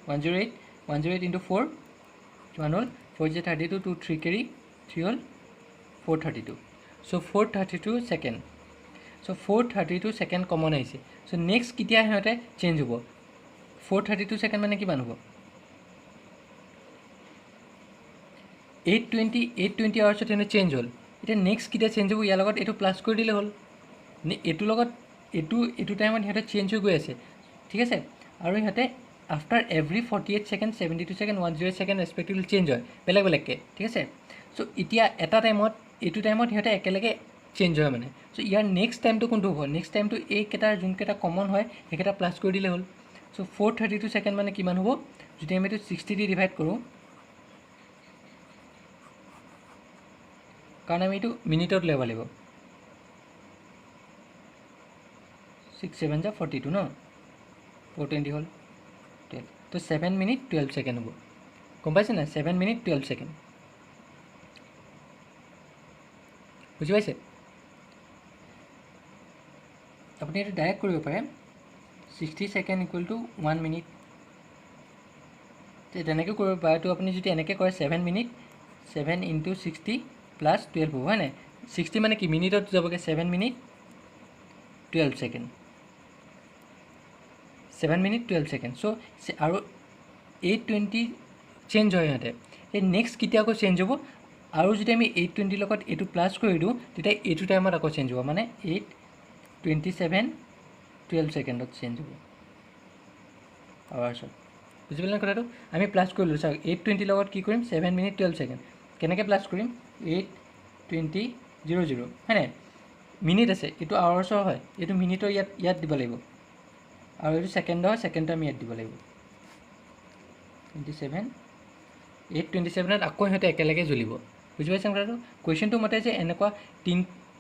108 108 into 4 কিমান হ'ল 4 32 2 3 carry 3 হ'ল 432 চ' 432 ছেকেণ্ড চ' 432 ছেকেণ্ড কমন আহিছে চ' নেক্সট কেতিয়া সিহঁতে চেঞ্জ হ'ব 432 ছেকেণ্ড মানে কিমান হ'ব 820 আৱাৰ্ছত সিহঁতে চেঞ্জ হ'ল এতিয়া নেক্সট কেতিয়া চেঞ্জ হ'ব ইয়াৰ লগত এইটো প্লাছ কৰি দিলে হ'ল এইটোৰ লগত এইটো টাইমত সিহঁতে চেঞ্জ হৈ গৈ আছে ঠিক আছে আৰু সিহঁতে after every 48 second 72 second 108 second respectively change হয় বেলেগ বেলেগকৈ ঠিক আছে চ' এতিয়া এটা টাইমত এইটো টাইমত সিহঁতে একেলগে চেঞ্জ হয় মানে চ' ইয়াৰ নেক্সট টাইমটো কোনটো হ'ব নেক্সট টাইমটো এইকেইটাৰ যোনকেইটা কমন হয় সেইকেইটা প্লাছ কৰি দিলে হ'ল চ' 432 ছেকেণ্ড মানে কিমান হ'ব যদি আমি এইটো 60 দি ডিভাইড কৰোঁ কাৰণ আমি এইটো মিনিটত উলিয়াব লাগিব 6 7 যা 42 ন 420 হ'ল 12 তো 7 মিনিট 12 ছেকেণ্ড হ'ব গম পাইছে নাই 7 মিনিট 12 ছেকেণ্ড বুজি পাইছে আপুনি এইটো ডাইৰেক্ট কৰিব পাৰে 60 ছেকেণ্ড ইকুৱেল টু 1 মিনিট তেনেকৈ কৰিব পাৰে তো আপুনি যদি এনেকৈ কৰে 7 মিনিট 7 into 60 প্লাছ 12 হ'ব হয় নাই 60 মানে কি মিনিটত যাবগৈ 7 মিনিট 12 ছেকেণ্ড 7 মিনিট 12 ছেকেণ্ড চ' আৰু 820 চেঞ্জ হয় সিহঁতে এই নেক্সট কেতিয়া আকৌ চেঞ্জ হ'ব আৰু যদি আমি 820 লগত এইটো প্লাছ কৰি দিওঁ তেতিয়া এইটো টাইমত আকৌ চেঞ্জ হ'ব মানে 827 12 ছেকেণ্ডত চেঞ্জ হ'ব আৱাৰ্ছত বুজি পালে কথাটো আমি প্লাছ কৰিলোঁ চাওক 820 লগত কি কৰিম 7 মিনিট 12 ছেকেণ্ড কেনেকৈ প্লাছ কৰিম 820 00 হয় নাই মিনিট আছে এইটো আৱাৰ্ছৰ হয় এইটো মিনিটৰ ইয়াত দিব লাগিব আৰু এইটো ছেকেণ্ডৰ হয় ছেকেণ্ডটো আমি ইয়াত দিব লাগিব 27 827ত আকৌ সিহঁতে একেলগে জ্বলিব বুজি পাইছে কথাটো কুৱেশ্যনটো মতে যে এনেকুৱা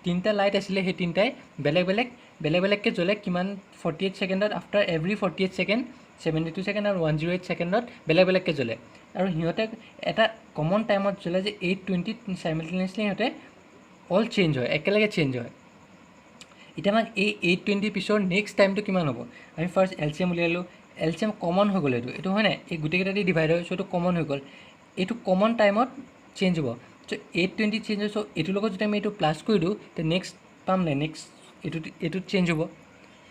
তিনিটা লাইট আছিলে সেই তিনিটাই বেলেগ বেলেগকৈ জ্বলে কিমান 48 ছেকেণ্ডত আফটাৰ এভৰি 48 ছেকেণ্ড 72 ছেকেণ্ড আৰু 108 ছেকেণ্ডত বেলেগকৈ জ্বলে আৰু সিহঁতে এটা কমন টাইমত জ্বলে যে 820 চাইমেলটেনিয়াছলি সিহঁতে অল চেঞ্জ হয় একেলগে চেঞ্জ হয় এতিয়া আমাক এই 820 পিছৰ নেক্সট টাইমটো কিমান হ'ব আমি ফাৰ্ষ্ট LCM উলিয়ালোঁ LCM কমন হৈ গ'ল এইটো হয় নাই এই গোটেইকেইটা দি ডিভাইড হয় চ' এইটো কমন হৈ গ'ল এইটো কমন টাইমত চেঞ্জ হ'ব চ' 820 চেঞ্জ হয় চ' এইটোৰ লগত যদি আমি এইটো প্লাছ কৰি দিওঁ তে নেক্সট পাম নাই নেক্সট এইটোত চেঞ্জ হ'ব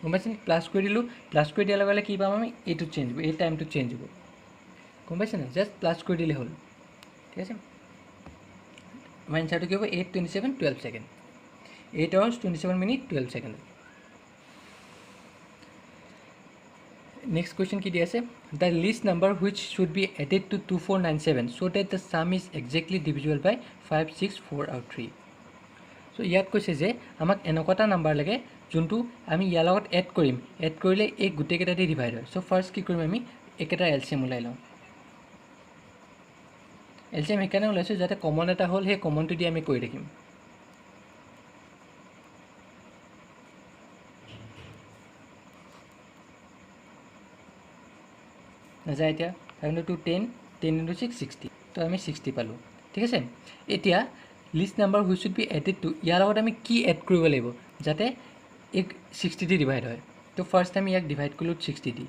গম পাইছেনে প্লাছ কৰি দিলোঁ প্লাছ কৰি দিয়াৰ লগে লগে কি পাম আমি এইটোত চেঞ্জ হ'ব এই টাইমটোত চেঞ্জ হ'ব গম পাইছেনে জাষ্ট প্লাছ কৰি দিলে হ'ল ঠিক আছে আমাৰ এনচাৰটো কি হ'ব 827 12 second 8 hours 27 minutes 12 seconds next question কি দিয়া আছে the least number which should be added to 2497 so that the sum is exactly divisible by 5 6 4 আৰু 3 so ইয়াত কৈছে যে আমাক এনেকুৱা এটা নাম্বাৰ লাগে যোনটো আমি ইয়াৰ লগত এড কৰিম এড কৰিলে এই গোটেইকেইটা দি ডিভাইড হয় so ফাৰ্ষ্ট কি কৰিম আমি একেটা LCM ওলাই লওঁ LCM সেইকাৰণে ওলাইছোঁ যাতে কমন এটা হ'ল সেই কমনটো দি আমি কৰি থাকিম নাযায় এতিয়া 5 into 2 10 10 into 6 60 তো আমি 60 পালোঁ ঠিক আছে এতিয়া least number which should be added to ইয়াৰ লগত আমি কি এড কৰিব লাগিব যাতে এক 60 দি ডিভাইড হয় তো ফাৰ্ষ্ট আমি ইয়াক ডিভাইড কৰিলোঁ 60 দি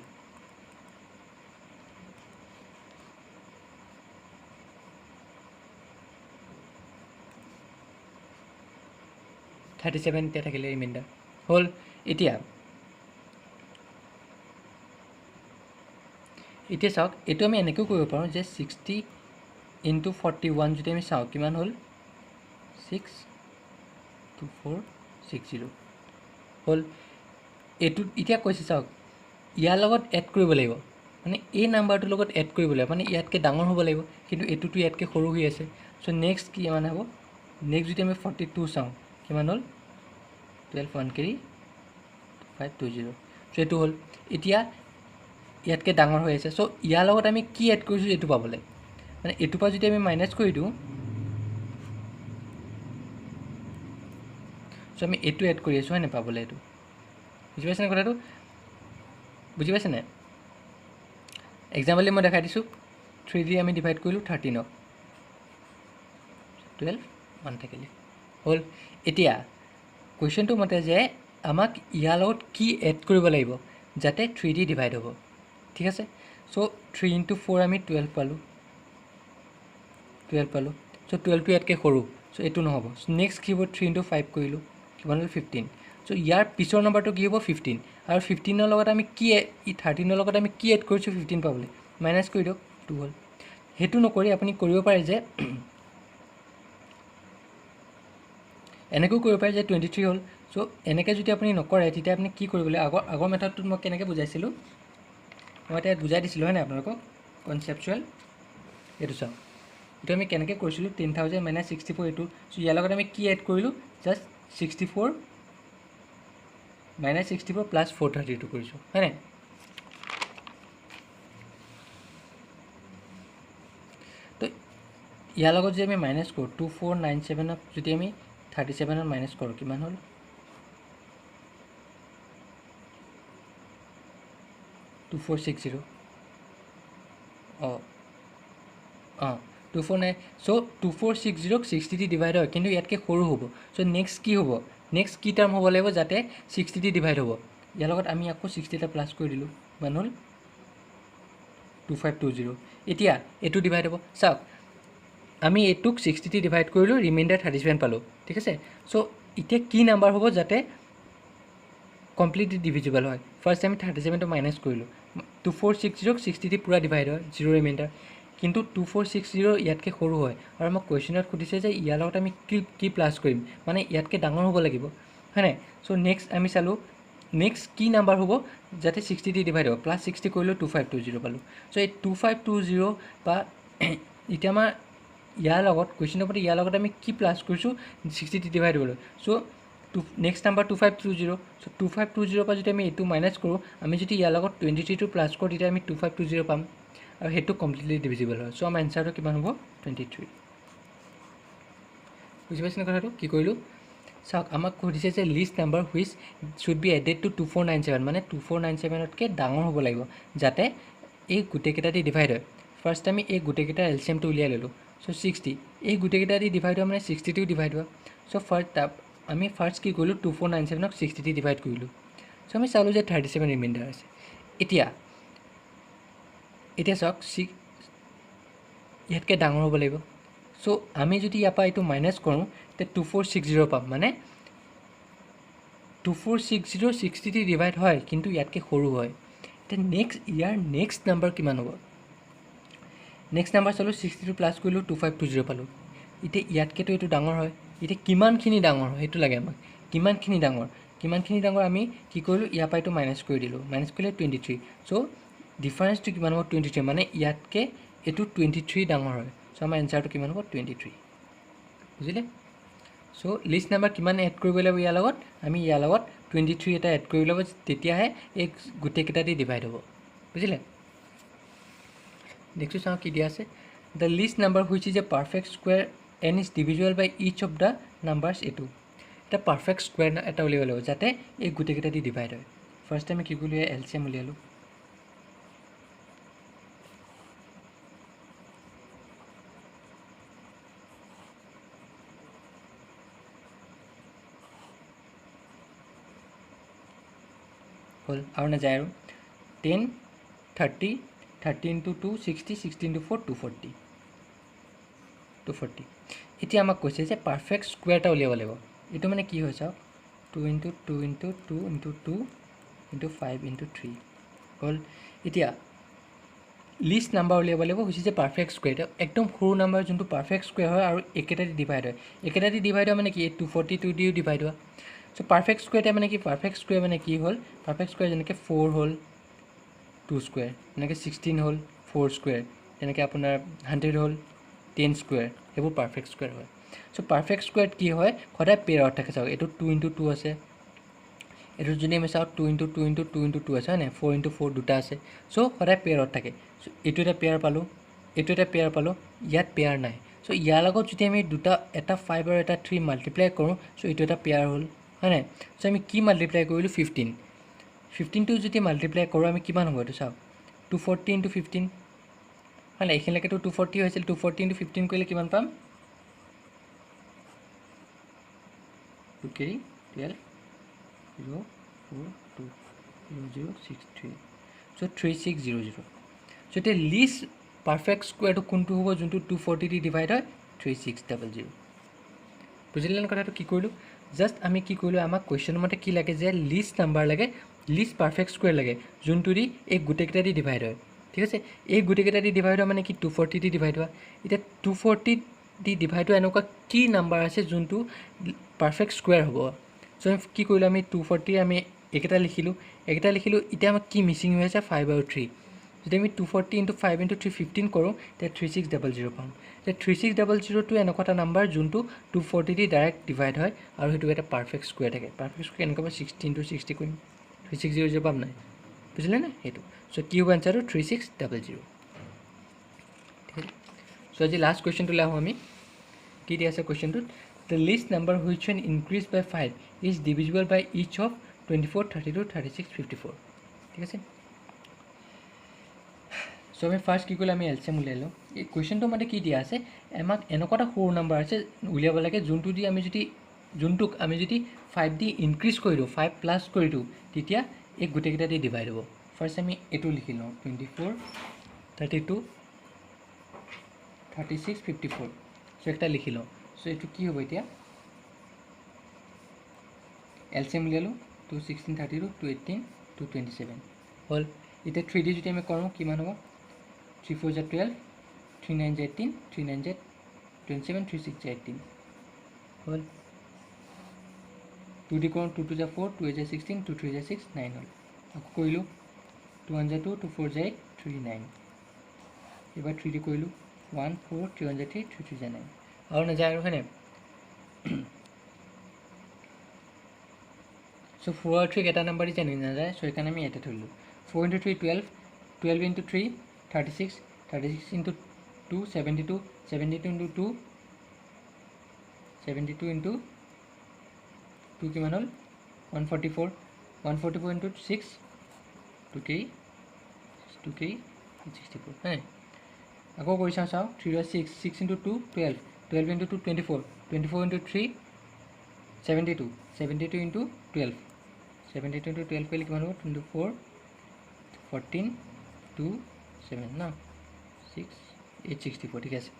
$37 এতিয়া থাকিলে ৰিমাইণ্ডাৰ হ'ল এতিয়া চাওক এইটো আমি এনেকৈও কৰিব পাৰোঁ যে 60 into 41 যদি আমি চাওঁ কিমান হ'ল 62460 হ'ল এইটো এতিয়া কৈছে চাওক ইয়াৰ লগত এড কৰিব লাগিব মানে এই নাম্বাৰটোৰ লগত এড কৰিব লাগিব মানে ইয়াতকৈ ডাঙৰ হ'ব লাগিব কিন্তু এইটোতো ইয়াতকৈ সৰু হৈ আছে চ' নেক্সট কি মানে হ'ব নেক্সট যদি আমি 42 চাওঁ কিমান হ'ল 12 1 কেৰি 520 চ' এইটো হ'ল এতিয়া ইয়াতকৈ ডাঙৰ হৈ আছে চ' ইয়াৰ লগত আমি কি এড কৰিছোঁ এইটো পাবলৈ মানে এইটোৰ পৰা যদি আমি মাইনাছ কৰি দিওঁ চ' আমি এইটো এড কৰি আছোঁ হয় নাই পাবলৈ এইটো বুজি পাইছেনে কথাটো বুজি পাইছেনে এক্সাম্পলি মই দেখাই দিছোঁ 3 দি আমি ডিভাইড কৰিলোঁ 13ক 12 1 থাকিলে হ'ল এতিয়া কুৱেশ্যনটো মতে যে আমাক ইয়াৰ লগত কি এড কৰিব লাগিব যাতে 3 দি ডিভাইড হ'ব ঠিক আছে চ' 3 × 4 আমি 12 পালোঁ চ' 12টো ইয়াতকৈ সৰু চ' এইটো নহ'ব নেক্সট কি হ'ব 3 × 5 কৰিলোঁ কিমান হ'ল 15 চ' ইয়াৰ পিছৰ নম্বৰটো কি হ'ব 15 আৰু 15ৰ লগত আমি কি 13ৰ লগত আমি কি এড কৰিছোঁ 15 পাবলৈ মাইনাছ কৰি দিয়ক 2 হ'ল সেইটো নকৰি আপুনি কৰিব পাৰে যে এনেকৈও কৰিব পাৰে যে 23 হ'ল চ' এনেকৈ যদি আপুনি নকৰে তেতিয়া আপুনি কি কৰিব লাগিব আগৰ মেথডটোত মই কেনেকৈ বুজাইছিলোঁ মই এতিয়া বুজাই দিছিলোঁ হয় নাই আপোনালোকক কনচেপচুৱেল এইটো চাওক এইটো আমি কেনেকৈ কৰিছিলোঁ 10,000 - 64 এইটো চ' ইয়াৰ লগত আমি কি এড কৰিলোঁ জাষ্ট 64 - 64 + 432 কৰিছোঁ হয় নাই তো ইয়াৰ লগত যদি আমি মাইনাছ কৰোঁ 2497ক যদি আমি 37ত মাইনাছ কৰোঁ কিমান হ'ল 2460 অঁ 249 চ' 2460ক 60 দি ডিভাইড হয় কিন্তু ইয়াতকৈ সৰু হ'ব চ' নেক্সট কি হ'ব নেক্সট কি টাৰ্ম হ'ব লাগিব যাতে 60 দি ডিভাইড হ'ব ইয়াৰ লগত আমি আকৌ 60 এটা প্লাছ কৰি দিলোঁ কিমান হ'ল 2520 এতিয়া এইটো ডিভাইড হ'ব চাওক আমি এইটোক 60 দি ডিভাইড কৰিলোঁ ৰিমাইণ্ডাৰ 37 পালোঁ ঠিক আছে চ' এতিয়া কি নাম্বাৰ হ'ব যাতে কমপ্লিটলি ডিভিজিবল হয় ফাৰ্ষ্ট আমি 37টো মাইনাছ কৰিলোঁ 2460ক 60 দি পূৰা ডিভাইড হয় 0 ৰিমাইণ্ডাৰ কিন্তু 2460 ইয়াতকৈ সৰু হয় আৰু আমাক কুৱেশ্যনত সুধিছে যে ইয়াৰ লগত আমি কি প্লাছ কৰিম মানে ইয়াতকৈ ডাঙৰ হ'ব লাগিব হয় নাই চ' নেক্সট আমি চালোঁ নেক্সট কি নাম্বাৰ হ'ব যাতে 60 দি ডিভাইড হ'ব প্লাছ 60 কৰিলোঁ 2520 পালোঁ চ' এই 2520 বা এতিয়া আমাৰ ইয়াৰ লগত কুৱেশ্যনৰ প্ৰতি ইয়াৰ লগত আমি কি প্লাছ কৰিছোঁ 60 দি ডিভাইড হ'বলৈ চ' নেক্সট নাম্বাৰ 2520 চ' 2520 পৰা যদি আমি এইটো মাইনাছ কৰোঁ আমি যদি ইয়াৰ লগত 23টো প্লাছ কৰোঁ তেতিয়া আমি 2520 পাম আৰু সেইটো কমপ্লিটলি ডিভিজিবল হয় চ' আমাৰ এনচাৰটো কিমান হ'ব 23 বুজি পাইছেনে কথাটো কি কৰিলোঁ চাওক আমাক সুধিছে যে least number which should be added to 2497 মানে 2497তকৈ ডাঙৰ হ'ব লাগিব যাতে এই গোটেইকেইটা দি ডিভাইড হয় ফাৰ্ষ্ট আমি এই গোটেইকেইটাৰ এলচিএমটো উলিয়াই ল'লোঁ চ' 60 এই গোটেইকেইটা দি ডিভাইড হোৱা মানে 60টো ডিভাইড হোৱা চ' আমি ফাৰ্ষ্ট কি কৰিলোঁ 2497ক 60 দি ডিভাইড কৰিলোঁ চ' আমি চালোঁ যে 37 ৰিমাইণ্ডাৰ আছে এতিয়া চাওক ইয়াতকৈ ডাঙৰ হ'ব লাগিব চ' আমি যদি ইয়াৰ পৰা এইটো মাইনাছ কৰোঁ তেতিয়া 2460 পাম মানে 2460 60 দি ডিভাইড হয় কিন্তু ইয়াতকৈ সৰু হয় এতিয়া ইয়াৰ নেক্সট নাম্বাৰ কিমান হ'ব নেক্সট নাম্বাৰ চালোঁ 60টো প্লাছ কৰিলোঁ 2520 পালোঁ এতিয়া ইয়াতকৈতো এইটো ডাঙৰ হয় এতিয়া কিমানখিনি ডাঙৰ হয় সেইটো লাগে আমাক কিমানখিনি ডাঙৰ আমি কি কৰিলোঁ ইয়াৰ পৰা এইটো মাইনাছ কৰি দিলোঁ মাইনাছ কৰিলে 23 চ' ডিফাৰেঞ্চটো কিমান হ'ব 23 মানে ইয়াতকৈ এইটো 23 ডাঙৰ হয় চ' আমাৰ এনচাৰটো কিমান হ'ব 23 বুজিলে চ' লিষ্ট নাম্বাৰ কিমান এড কৰিব লাগিব ইয়াৰ লগত আমি ইয়াৰ লগত 23 এটা এড কৰিব লাগিব তেতিয়াহে এই গোটেইকেইটা দি ডিভাইড হ'ব বুজিলে নেক্সট চাওঁ কি দিয়া আছে the least number which is a perfect square and is divisible by each of the numbers এইটো এটা পাৰফেক্ট স্কুৱেৰ এটা উলিয়াব লাগিব যাতে এই গোটেইকেইটা দি ডিভাইড হয় ফাৰ্ষ্ট আমি কি কৰিলোঁ এলচিএম উলিয়ালোঁ হ'ল আৰু নাযায় আৰু 10 30 30 × 2 60 60 × 4 240 এতিয়া আমাক কৈছে যে পাৰফেক্ট স্কুৱেৰ এটা উলিয়াব লাগিব এইটো মানে কি হয় চাওক 2 × 2 × 2 × 2 × 5 × 3 হ'ল এতিয়া লিষ্ট নাম্বাৰ উলিয়াব লাগিব হৈছে যে পাৰফেক্ট স্কুৱেৰ একদম সৰু নাম্বাৰ যোনটো পাৰফেক্ট স্কুৱেৰ হয় আৰু একেটা দি ডিভাইড হয় মানে কি 242 দিও ডিভাইড হোৱা চ' পাৰফেক্ট স্কুৱেৰ মানে কি পাৰফেক্ট স্কুৱেৰ মানে কি হ'ল পাৰফেক্ট স্কুৱেৰ যেনেকৈ 4 হ'ল 2 স্কুৱেৰ এনেকৈ 16 হ'ল 4 স্কুৱেৰ তেনেকৈ আপোনাৰ 100 হ'ল 10 স্কুৱেৰ সেইবোৰ পাৰফেক্ট স্কুৱেৰ হয় চ' পাৰফেক্ট স্কুৱেৰত কি হয় সদায় পেয়াৰত থাকে চাওক এইটো 2 × 2 আছে এইটো যদি আমি চাওঁ 2 × 2 × 2 × 2 আছে হয় নাই 4 × 4 দুটা আছে চ' সদায় পেয়াৰত থাকে চ' এইটো এটা পেয়াৰ পালোঁ এইটো এটা পেয়াৰ পালোঁ ইয়াত পেয়াৰ নাই চ' ইয়াৰ লগত যদি আমি দুটা এটা 5 আৰু এটা 3 মাল্টিপ্লাই কৰোঁ চ' এইটো এটা পেয়াৰ হ'ল হয় নাই চ' আমি কি মাল্টিপ্লাই কৰিলোঁ 15টো যদি মাল্টিপ্লাই কৰোঁ আমি কিমান হ'ব এইটো চাওক 240 × 15 হয় নাই এইখিনিলৈকেতো 240 হৈছিল 240 × 15 কৰিলে কিমান পাম 2 কেৰি 12 0 4 2 0 0 6 3 চ' 3600 চ' এতিয়া লিষ্ট পাৰফেক্ট স্কুৱেৰটো কোনটো হ'ব যোনটো 240 দি ডিভাইড হয় 3600 বুজিলে নে কথাটো কি কৰিলোঁ জাষ্ট আমি কি কৰিলোঁ আমাক কুৱেশ্যনৰ মতে কি লাগে যে লিষ্ট নাম্বাৰ লাগে লিষ্ট পাৰফেক্ট স্কুৱেৰ লাগে যোনটো দি এই গোটেইকেইটা দি ডিভাইড হয় ঠিক আছে এই গোটেইকেইটা দি ডিভাইড হয় মানে কি 240 দি ডিভাইড হোৱা এতিয়া 240 দি ডিভাইড হোৱা এনেকুৱা কি নাম্বাৰ আছে যোনটো পাৰফেক্ট স্কুৱেৰ হ'ব চ' আমি কি কৰিলোঁ আমি 240 আমি এইকেইটা লিখিলোঁ এতিয়া আমাক কি মিচিং হৈ আছে 5 আৰু 3 যদি আমি 240 × 5 × 3 15 কৰোঁ তেতিয়া 3600 পাম এতিয়া 3600টো এনেকুৱা এটা নাম্বাৰ যোনটো 240 দি ডাইৰেক্ট ডিভাইড হয় আৰু সেইটো এটা পাৰফেক্ট স্কুৱেৰ থাকে পাৰফেক্ট স্কুৱেৰ এনেকুৱা 16 × 60 কৰিম 3600 পাম নাই বুজিলে নে সেইটো চ' কি হ'ব এনচাৰটো 3600 ঠিক আছে চ' আজি লাষ্ট কুৱেশ্যনটোলৈ আহোঁ আমি কি দিয়া আছে কুৱেশ্যনটোত the least number which when increase by 5 is divisible by each of 24 32 36 54 ঠিক আছে চ' আমি ফাৰ্ষ্ট কি কৰিলোঁ আমি এলচিএম উলিয়াই লওঁ এই কুৱেশ্যনটো মানে কি দিয়া আছে আমাক এনেকুৱা এটা সৰু নাম্বাৰ আছে উলিয়াব লাগে যোনটোক আমি যদি 5 দি ইনক্ৰিজ কৰি দিওঁ 5 প্লাছ কৰি দিওঁ তেতিয়া এই গোটেইকেইটা দি ডিভাইড হ'ব ফাৰ্ষ্ট আমি এইটো লিখি লওঁ 24 32 36 54 চ' একটা লিখি লওঁ চ' এইটো কি হ'ব এতিয়া এলচিএম উলিয়ালোঁ 2 16 32 2 18 2 27 হ'ল এতিয়া 3 দি যদি আমি কৰোঁ কিমান হ'ব 3 4 12 3 9 18 3 9 27 3 6 18 হ'ল 2 দি কৰোঁ 2 2 4 2 16 2 3 6 9 হ'ল আকৌ কৰিলোঁ 2 1 2 2 4 8 3 9 এবাৰ 3 দি কৰিলোঁ 1 4 3 1 3 3 3 9 আৰু নাযায় আৰু হয়নে চ' 4 আৰু 3 এটা নাম্বাৰ দি জানি নাযায় চ' সেইকাৰণে আমি ইয়াতে থৈ দিলোঁ 4 × 3 12 12 × 3 36 36 × 2 72 72 × 2 72 × 2 কিমান হ'ল 144 144 × 6 2 কেৰি 64 হয় আকৌ কৰি চাওঁ 3 6 6 × 2 12 12 × 2 24 24 × 3 72 72 × 12 72 × 12 কৰিলে কিমান হ'ব 24 14 2 7 ন 6 864 ঠিক আছে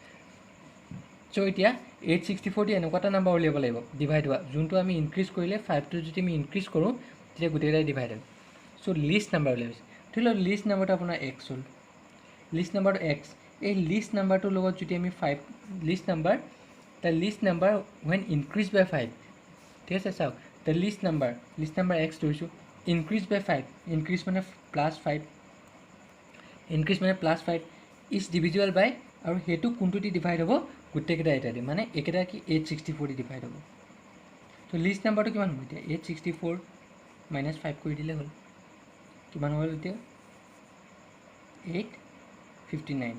চ' এতিয়া 864 দি এনেকুৱা এটা নাম্বাৰ উলিয়াব লাগিব ডিভাইড হোৱা যোনটো আমি ইনক্ৰিজ কৰিলে 5টো যদি আমি ইনক্ৰিজ কৰোঁ তেতিয়া গোটেইকেইটাই ডিভাইড হয় চ' লিষ্ট নাম্বাৰ উলিয়াইছে ধৰি লওক লিষ্ট নাম্বাৰটো আপোনাৰ এক্স হ'ল লিষ্ট নাম্বাৰটো এক্স এই লিষ্ট নাম্বাৰটোৰ লগত যদি আমি 5 list number when increase by 5 ঠিক আছে চাওক দ্য লিষ্ট নাম্বাৰ এক্স ধৰিছোঁ ইনক্ৰিজ বাই 5 ইনক্ৰিজ মানে প্লাছ 5 ইজ ডিভিজিবল বাই আৰু সেইটো কোনটো দি ডিভাইড হ'ব গোটেইকেইটা এটা দি মানে একেটা কি 864 দি ডিভাইড হ'ব ত' লিষ্ট নাম্বাৰটো কিমান হ'ব এতিয়া 864 - 5 কৰি দিলে হ'ল কিমান হ'ল এতিয়া 859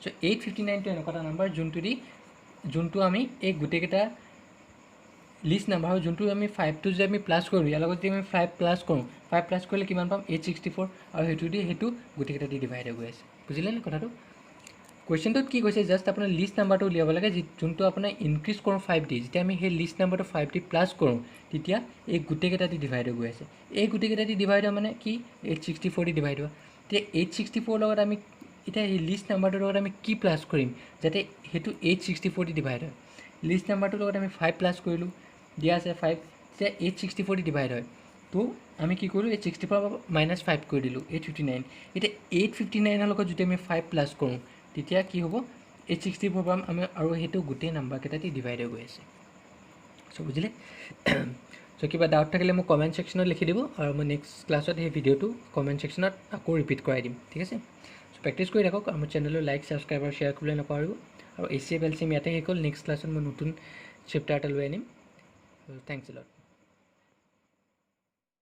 চ' 859টো এনেকুৱা এটা নাম্বাৰ যোনটো আমি এই গোটেইকেইটা লিষ্ট নাম্বাৰ হয় যোনটো আমি 5টো যে আমি প্লাছ কৰোঁ ইয়াৰ লগত যদি আমি 5 প্লাছ কৰোঁ 5 প্লাছ কৰিলে কিমান পাম 864 আৰু সেইটো গোটেইকেইটা দি ডিভাইড হৈ গৈ আছে বুজিলে নে কথাটো কুৱেশ্যনটোত কি কৈছে জাষ্ট আপোনাৰ লিষ্ট নাম্বাৰটো উলিয়াব লাগে যোনটো আপোনাৰ ইনক্ৰিজ কৰোঁ 5 দি যেতিয়া আমি সেই লিষ্ট নাম্বাৰটো 5 দি প্লাছ কৰোঁ তেতিয়া এই গোটেইকেইটা দি ডিভাইড হৈ গৈ আছে এই গোটেইকেইটা দি ডিভাইড হয় মানে কি 864 দি ডিভাইড হোৱা তেতিয়া 864 লগত আমি এতিয়া এই লিষ্ট নাম্বাৰটোৰ লগত আমি কি প্লাছ কৰিম যাতে সেইটো 864 দি ডিভাইড হয় লিষ্ট নাম্বাৰটোৰ লগত আমি 5 প্লাছ কৰিলোঁ দিয়া আছে 5 তেতিয়া 864 দি ডিভাইড হয় তো আমি কি কৰিলোঁ 864 - 5 কৰি দিলোঁ 859 এতিয়া 859ৰ লগত যদি আমি 5 প্লাছ কৰোঁ তেতিয়া কি হ'ব 864 পাম আমি আৰু সেইটো গোটেই নাম্বাৰকেইটা দি ডিভাইড হৈ গৈ আছে চ' বুজিলে চ' কিবা ডাউট থাকিলে মোক কমেণ্ট ছেকশ্যনত লিখি দিব আৰু মই নেক্সট ক্লাছত সেই ভিডিঅ'টো কমেণ্ট ছেকশ্যনত আকৌ ৰিপিট কৰাই দিম ঠিক আছে চ' প্ৰেক্টিছ কৰি থাকক আৰু মোৰ চেনেলটো লাইক ছাবস্ক্ৰাইব আৰু শ্বেয়াৰ কৰিবলৈ নাপাহৰিব আৰু HCF LCM ইয়াতে শেষ হ'ল। নেক্সট ক্লাছত মই নতুন চেপ্টাৰ এটা লৈ আনিম। থেংকছ এ লট।